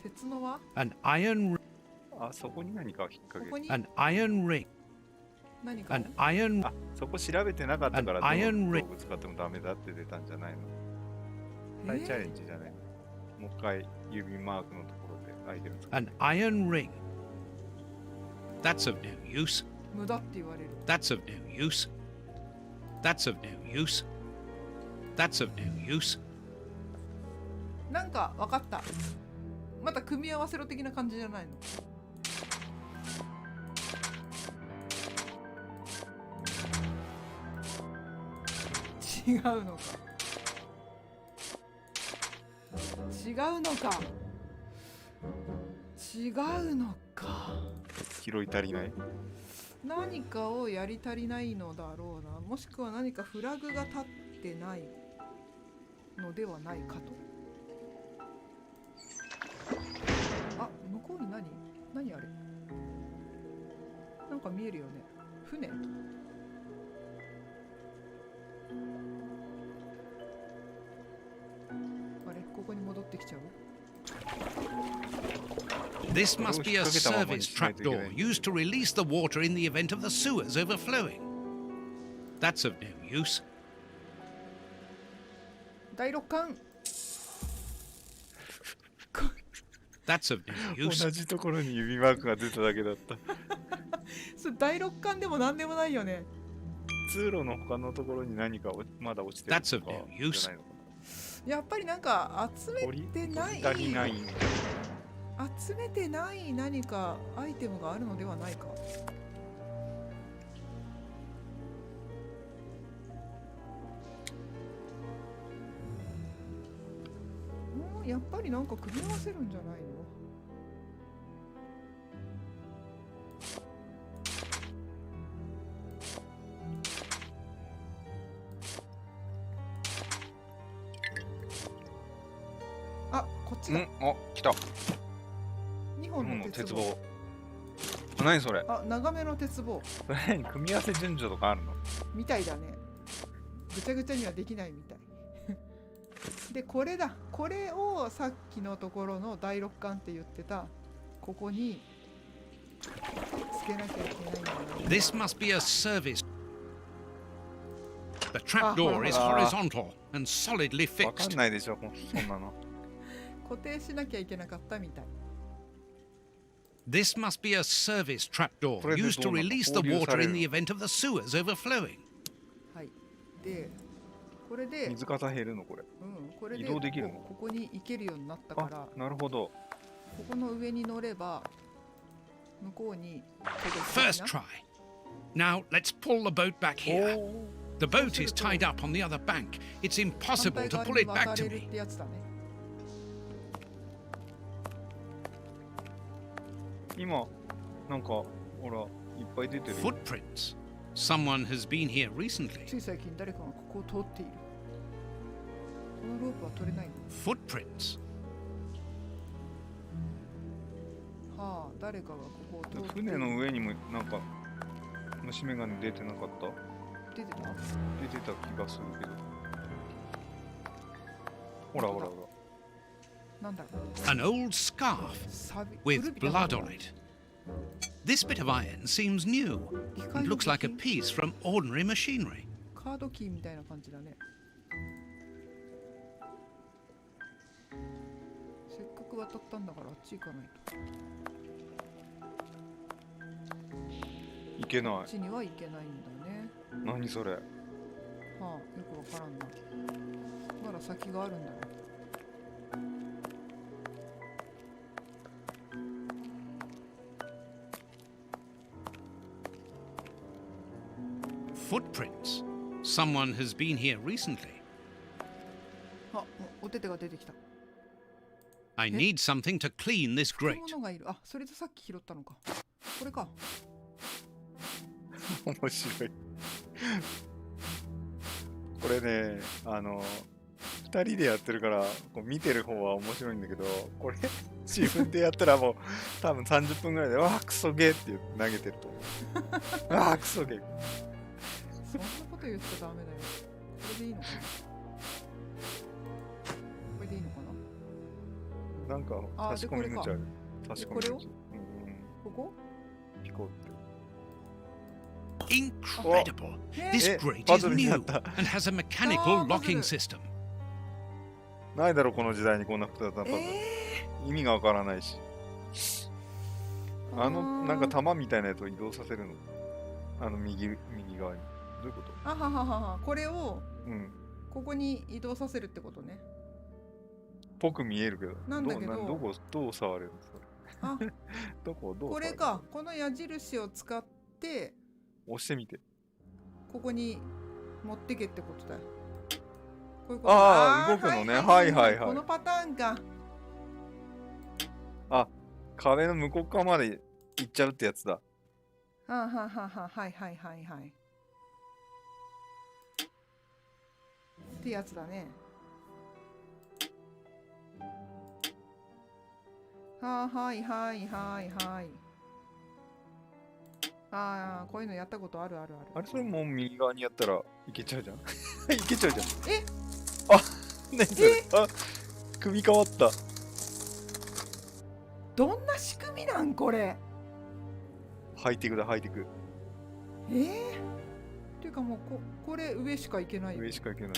鉄のは An iron ring. あ、そこに何か引っ掛けて。ここに An iron ring. 何か An iron. あ、そこ調べてなかったから、 An iron 道 ring. 具使ってもダメだって出たんじゃないの。再チャレンジじゃないの。もう一回指マークのところでアイテム使って。 An iron ring. That's of no use. 無駄って言われる。 That's of no use. That's of no use. That's of no use. なんかわかった。また組み合わせろ的な感じじゃないの。違うのか。違うのか。違うのか。拾い足りない。何かをやり足りないのだろうな。もしくは何かフラグが立ってないのではないかと。あ、向こうに何あれ。なんか見えるよね。船。あれ、ここに戻ってきちゃう。This must be a service trapdoor used to release the water in the event of the sewers overflowing. That's of no use. 第六巻。That's of no use. 同じところに指マークが出ただけだった。それ第六巻でも何でもないよね。通路の他のところに何かまだ落ちてるとか That's of no use. じゃないのかやっぱりなんか集めてない。足りない。集めてない何かアイテムがあるのではないか。やっぱりなんか組み合わせるんじゃないの。あ、こっちだ。あ、来た。2本の鉄棒。何それ。あ、長めの鉄棒。それに組み合わせ順序とかあるの？みたいだね。ぐちゃぐちゃにはできないみたい。で、これだ。これをさっきのところの第六巻って言ってたここにつけなきゃいけないんだな。This must be a service. The trapdoor is horizontal and solidly わかん fixed. ないでしょ、そんなの。固定しなきゃいけなかったみたい。This must be a service trapdoor used to release the water in the event of the sewers overflowing. はい。で、これで水かさ減るのこれ。うん、これで移動できるの？ここに行けるようになったから、あ、なるほど。ここの上に乗れば向こうに。First try. Now let's pull the boat back here. The boat is tied up on the other bank. It's impossible to pull it back to me. 今なんかほらいっぱい出てる。Footprints. Someone has been here recently. つい最近誰かがここを通っている。このロープは取れないの。Footprints. はあ、誰かがここを通っている。船の上にもなんか虫眼鏡出てなかった？出てた？出てた気がするけど。ほらほらほら。なんだろう。 An old scarf with blood on it. This bit of iron seems new and looks like a piece from ordinary machinery. カードキーみたいな感じだね。せっかく渡ったんだからあっち行かないと。いけない。こっちには行けないんだね。何それ。はあ、よくわからんな。まだ先があるんだね。Footprints. Someone has been here recently. お手手が出てきた。 I need something to clean this 拭 grate. くものがいる。あ、それでさっき拾ったのか。これか。面白い。これね、2人でやってるからこう見てる方は面白いんだけど、これ自分でやったらもう多分30分ぐらいで、わあクソゲーって言って投げてると思う。わあクソゲー。そんなこと言っちゃダメだよ。これでいいのかな。これでいいのかな。なんか差し込み口ある。差し込み口。これをここピコって。Incredible! This grate is new and has a mechanical locking system. ないだろこの時代にこんな複雑なパズル。意味がわからないし。なんか玉みたいなやつを移動させるの。右側に。どういうこと？あはははは。これをここに移動させるってことね。ぽく見えるけど。なんだけど。どう触れるのそれ。あ、どうこれか。この矢印を使って押してみて。ここに持ってけってことだよ。こういうこと。ああ、動くのね。はいはいはい。このパターンか。あ、壁の向こう側まで行っちゃうってやつだ。はあはあはあはあ、はいはいはいはい。ってやつだね。はあ、はいはいはいはい。ああ、こういうのやったことあるあるある。あれ、それもう右側にやったらいけちゃうじゃん。いけちゃうじゃん。えあ、何それ。あ、組み変わった。どんな仕組みなんこれ。ハイテクだ、ハイテク。っていうかもうこれ上しか行けないよ。上しか行けない。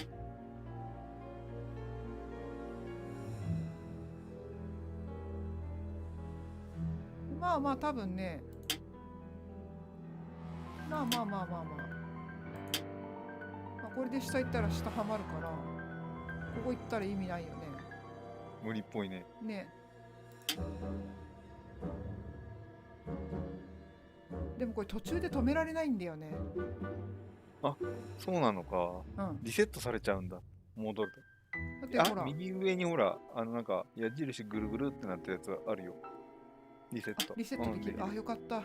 まあまあ多分ね。まあこれで下行ったら下はまるから、ここ行ったら意味ないよね。無理っぽいね。ね。でもこれ途中で止められないんだよね。あ、そうなのか。リセットされちゃうんだ。戻ると。だってほら、右上にほら、なんか矢印ぐるぐるってなったやつあるよ。リセット。リセットできる。あ、よかった。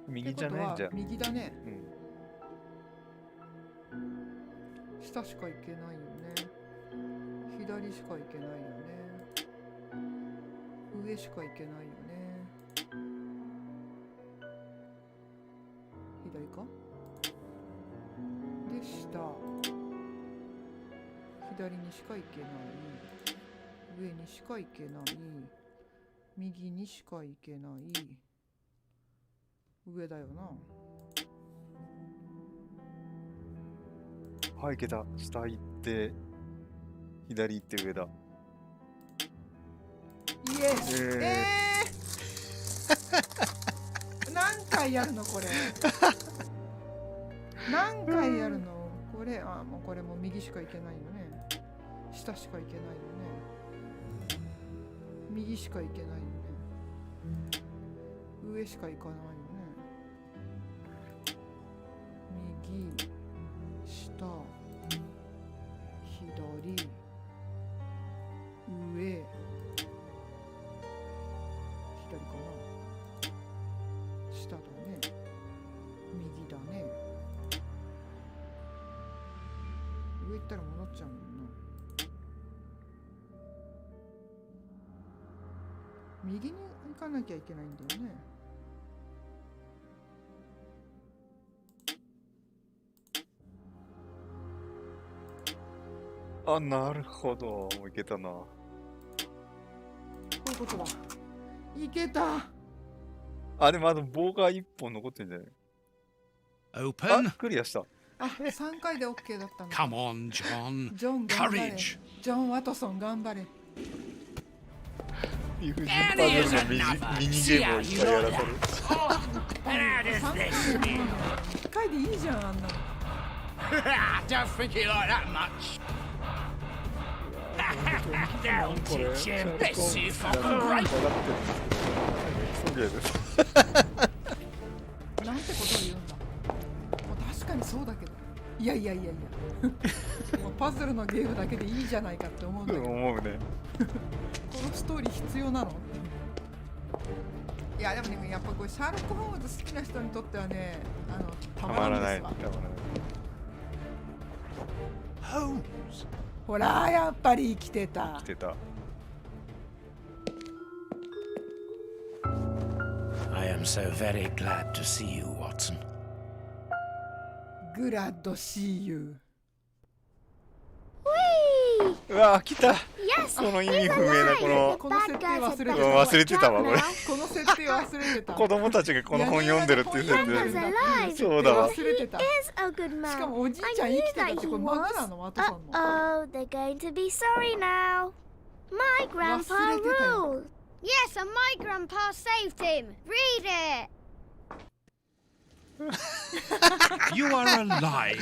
右じゃないじゃん。右だね。下しか行けないよね。左しか行けないよね。上しか行けないよね。左か？で、下。左にしか行けない。上にしか行けない。右にしか行けない。上だよな。はい、行けた。下行って、左行って上だ。イエス。何回やるのこれ。何回やるのこれ。あ、もうこれも右しか行けないよね。下しか行けないよね。右しか行けないよね。上しか行かないよね。右、下、左、上、左かな。下だね。右だね。上行ったら戻っちゃうもんな。右に行かなきゃいけないんだよね。あ、なるほど。もういけたな。こういうことだ。いけた。あ、でもあと棒が1本残ってんじゃない？ Open. クリアした。あ、3回で OK だったの。Come on, John. ジョン頑張れ。 Courage. ジョン・ワトソン頑張れ。理不尽パズルのミニゲームをいっぱいやらせる。1回でいいじゃん、あんなの。Don't think you like that much. They'll teach him. This is fucking great. なんてことを言うんだ。もう確かにそうだけど。いや。もうパズルのゲームだけでいいじゃないかって思うんだけど、思うね。このストーリー必要なの？いやでもね、やっぱこれシャーロック・ホームズ好きな人にとってはね、たまらないですわ。ほらやっぱり生きてた。来てた。I am so very glad to see you, Watson. Glad to see you. うわ来た。この意味不明なこの設定忘れてた。忘れてたわこれ。この設定忘れてた。子供たちがこの本読んでるっていう設定。そうだわ。忘れてた。しかもおじいちゃん生きてたってこれ孫なの？ワトさんの。Oh, they're going to be sorry now. My grandpa ruled. Yes, and my grandpa saved him. Read it. You are alive.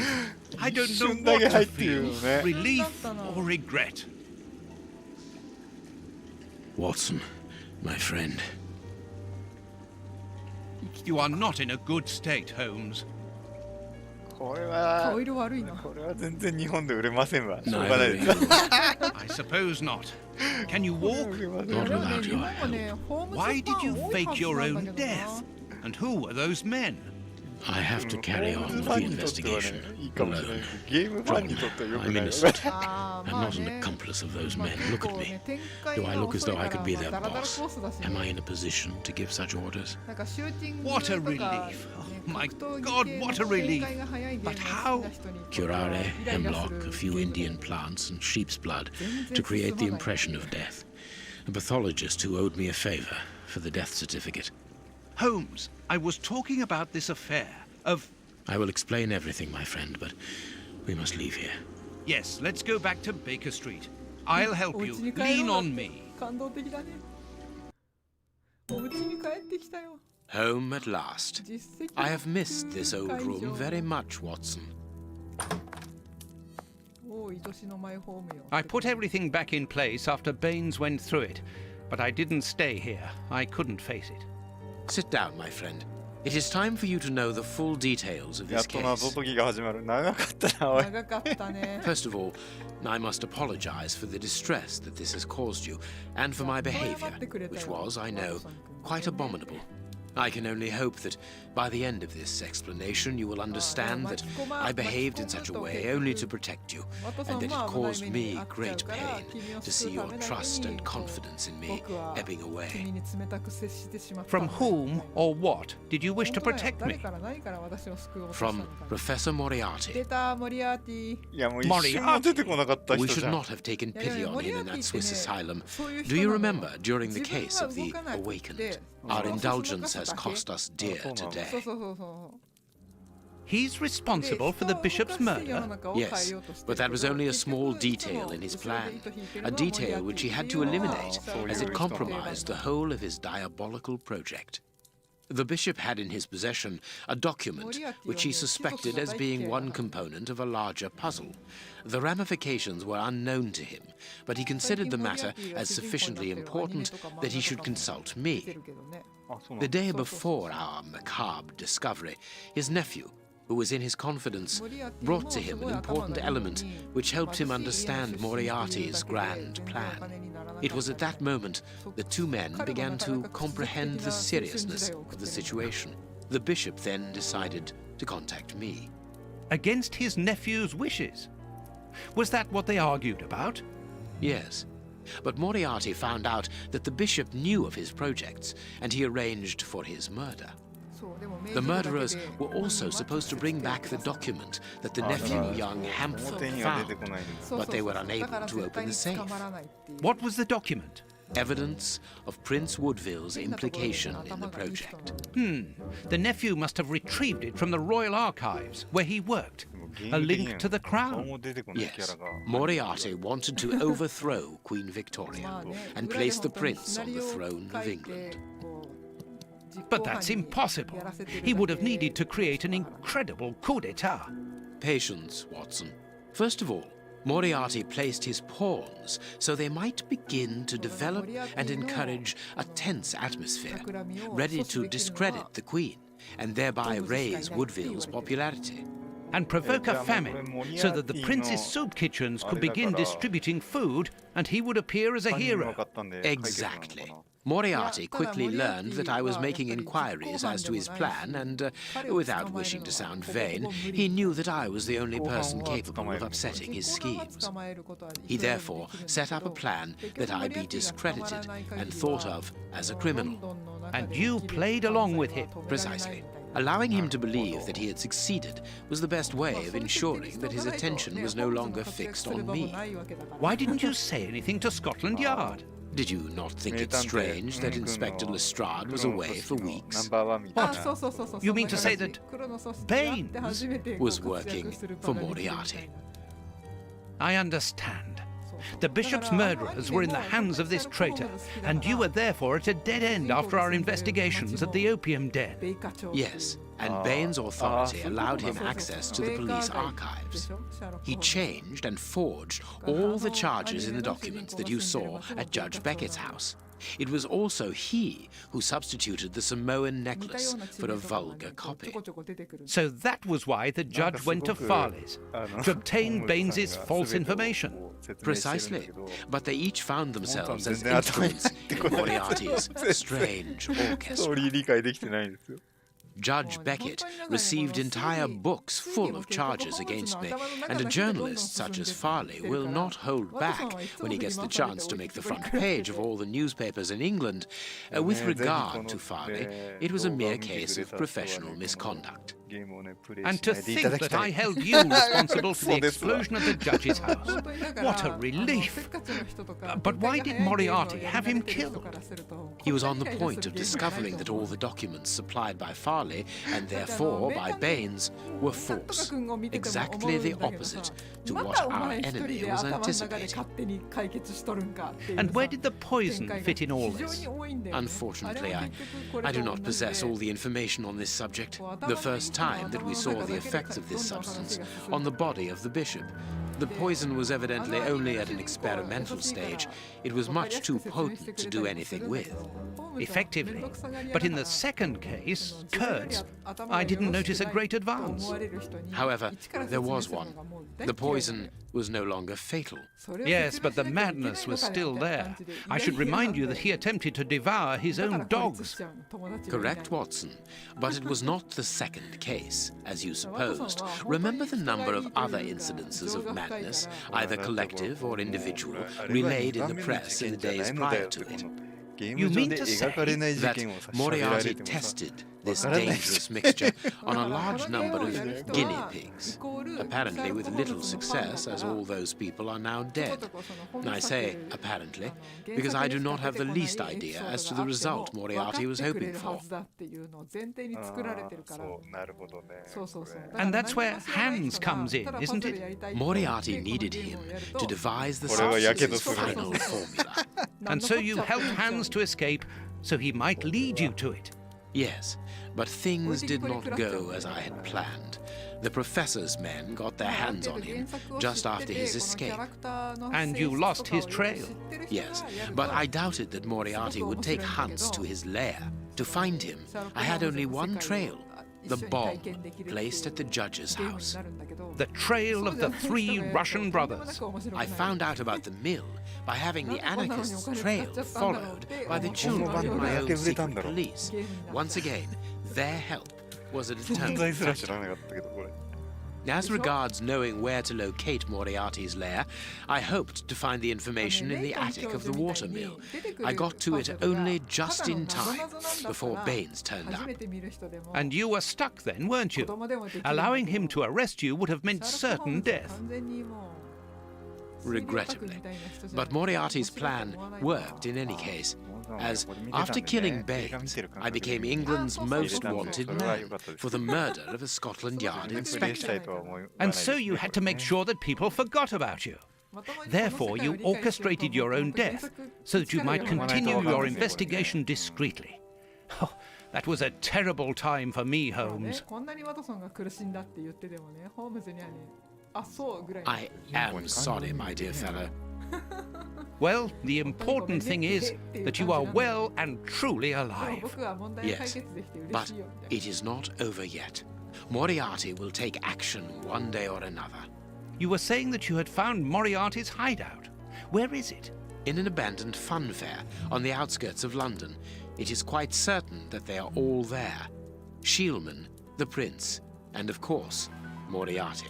I don't know what to feel. Relief or regret. Watson, my friend. You are not in a good state, Holmes. これは全然日本で売れませんわ。しょうがないです。I suppose not. Can you walk? Not without your help. Why did you fake your own death? And who were those men? I have to carry on with the investigation alone. I'm innocent. I'm not an accomplice of those men. Look at me. Do I look as though I could be their boss? Am I in a position to give such orders? What a relief! Oh, my God, what a relief! But how? Curare, hemlock, a few Indian plants, and sheep's blood to create the impression of death. A pathologist who owed me a favor for the death certificate. Holmes, I was talking about this affair of... I will explain everything, my friend, but we must leave here. Yes, let's go back to Baker Street. I'll help you. Lean on me. Home at last. I have missed this old room very much, Watson. I put everything back in place after Baines went through it, but I didn't stay here. I couldn't face it. Sit down, my friend. It is time for you to know the full details of this case. First of all, I must apologize for the distress that this has caused you, and for my behavior, which was, I know, quite abominable. I can only hope that by the end of this explanation you will understand that I behaved in such a way only to protect you, and that it caused me great pain to see your trust and confidence in me ebbing away. From whom or what did you wish to protect me? From Professor Moriarty. Moriarty? We should not have taken pity on him in that Swiss asylum. Do you remember during the case of the Awakened? Our indulgence has cost us dear today. He's responsible for the bishop's murder? Yes, but that was only a small detail in his plan. A detail which he had to eliminate as it compromised the whole of his diabolical project. The bishop had in his possession a document which he suspected as being one component of a larger puzzle. The ramifications were unknown to him, but he considered the matter as sufficiently important that he should consult me. The day before our macabre discovery, his nephew, who was in his confidence, brought to him an important element which helped him understand Moriarty's grand plan. It was at that moment that two men began to comprehend the seriousness of the situation. The bishop then decided to contact me. Against his nephew's wishes? Was that what they argued about? Yes. But Moriarty found out that the bishop knew of his projects, and he arranged for his murder. The murderers were also supposed to bring back the document that the nephew, young Hampton, found, but they were unable to open the safe. What was the document? Evidence of Prince Woodville's implication in the project. The nephew must have retrieved it from the Royal Archives, where he worked. A link to the crown. Yes. Moriarty wanted to overthrow Queen Victoria and place the prince on the throne of England. But that's impossible. He would have needed to create an incredible coup d'etat. Patience, Watson. First of all, Moriarty placed his pawns so they might begin to develop and encourage a tense atmosphere, ready to discredit the Queen and thereby raise Woodville's popularity. and provoke a famine so that the prince's soup kitchens could begin distributing food and he would appear as a hero. Exactly. Moriarty quickly learned that I was making inquiries as to his plan and, without wishing to sound vain, he knew that I was the only person capable of upsetting his schemes. He therefore set up a plan that I be discredited and thought of as a criminal. And you played along with him. Precisely. Allowing him to believe that he had succeeded was the best way of ensuring that his attention was no longer fixed on me. Why didn't you say anything to Scotland Yard? Did you not think it strange that Inspector Lestrade was away for weeks? What? You mean to say that Baines was working for Moriarty? I understand. The bishop's murderers were in the hands of this traitor, and you were therefore at a dead end after our investigations at the opium den. Yes, and Baines' authority allowed him access to the police archives. He changed and forged all the charges in the documents that you saw at Judge Beckett's house. It was also he who substituted the Samoan necklace for a vulgar copy. So that was why the judge went to Farley's, to obtain Baines's false information. Precisely. But they each found themselves as instruments in Moriarty's strange orchestra. Judge Beckett received entire books full of charges against me, and a journalist such as Farley will not hold back when he gets the chance to make the front page of all the newspapers in England. With regard to Farley, it was a mere case of professional misconduct. And to think that I held you responsible for the explosion of the judge's house. What a relief! But why did Moriarty have him killed? He was on the point of discovering that all the documents supplied by Farley, and therefore by Baines, were false. Exactly the opposite to what our enemy was anticipating. And where did the poison fit in all this? Unfortunately, I do not possess all the information on this subject. The first time that we saw the effects of this substance on the body of the bishop, the poison was evidently only at an experimental stage. It was much too potent to do anything with. Effectively. But in the second case, Kurtz, I didn't notice a great advance. However, there was one. The poison was no longer fatal. Yes, but the madness was still there. I should remind you that he attempted to devour his own dogs. Correct, Watson. But it was not the second case, as you supposed. Remember the number of other incidences of madness, either collective or individual, relayed in the press in the days prior to it. You mean to say that Moriarty tested this dangerous mixture on a large number of guinea pigs, apparently with little success, as all those people are now dead. I say apparently, because I do not have the least idea as to the result Moriarty was hoping for. And that's where Hans comes in, isn't it? Moriarty needed him to devise the substance's final formula. And so you helped Hans to escape, so he might lead you to it. Yes, but things did not go as I had planned. The professor's men got their hands on him just after his escape. And you lost his trail? Yes, but I doubted that Moriarty would take Hans to his lair. To find him, I had only one trail. The bomb placed at the judge's house. The trail of the 3 Russian brothers. I found out about the mill by having the anarchists' trail followed by the children of my own secret police. Once again, their help was a determining factor. As regards knowing where to locate Moriarty's lair, I hoped to find the information in the attic of the water mill. I got to it only just in time, before Baines turned up. And you were stuck then, weren't you? Allowing him to arrest you would have meant certain death. Regrettably. But Moriarty's plan worked in any case, as after killing Baines, I became England's most wanted man for the murder of a Scotland Yard inspector. And so you had to make sure that people forgot about you. Therefore, you orchestrated your own death, so that you might continue your investigation discreetly. Oh, that was a terrible time for me, Holmes. I am sorry, my dear fellow. Well, the important thing is that you are well and truly alive. Yes, but it is not over yet. Moriarty will take action one day or another. You were saying that you had found Moriarty's hideout. Where is it? In an abandoned fun fair on the outskirts of London. It is quite certain that they are all there. Shielman, the prince, and of course, Moriarty.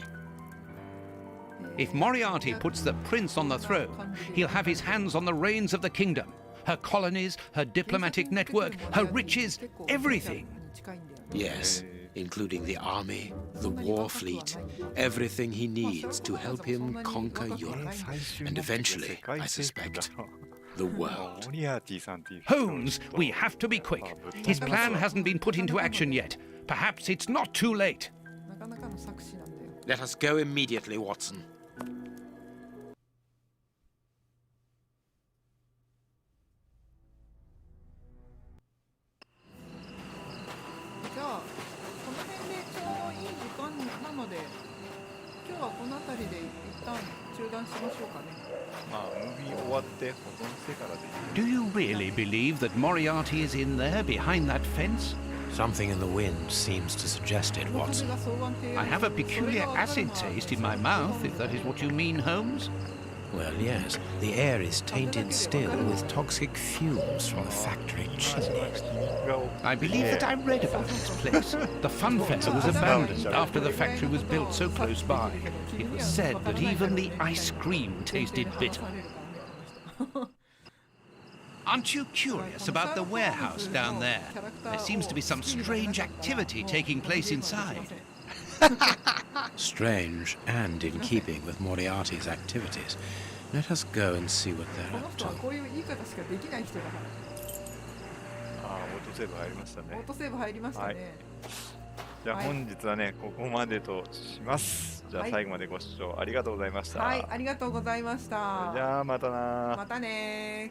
If Moriarty puts the prince on the throne, he'll have his hands on the reins of the kingdom. Her colonies, her diplomatic network, her riches, everything. Yes, including the army, the war fleet, everything he needs to help him conquer Europe. And eventually, I suspect, the world. Holmes, we have to be quick. His plan hasn't been put into action yet. Perhaps it's not too late. Let us go immediately, Watson. じゃあこの辺でちょうどいい時間なので、今日はこの辺りで一旦中断しましょうかね。まあムービー終わって保存してからでいい。 Do you really believe that Moriarty is in there behind that fence? Something in the wind seems to suggest it, Watson. I have a peculiar acid taste in my mouth, if that is what you mean, Holmes. Well, yes. The air is tainted still with toxic fumes from the factory chimneys. I believe that I read about this place. The fun fair was abandoned after the factory was built so close by. It was said that even the ice cream tasted bitter. Aren't you curious about the warehouse down there? There seems to be some strange activity taking place inside. Strange and in keeping with Moriarty's activities. Let us go and see what they're up to. ああ、オートセーブ入りましたね。オートセーブ入りましたね。じゃあ本日はね、ここまでとします。じゃあ最後までご視聴ありがとうございました。はい、ありがとうございました。じゃあまたな。またね。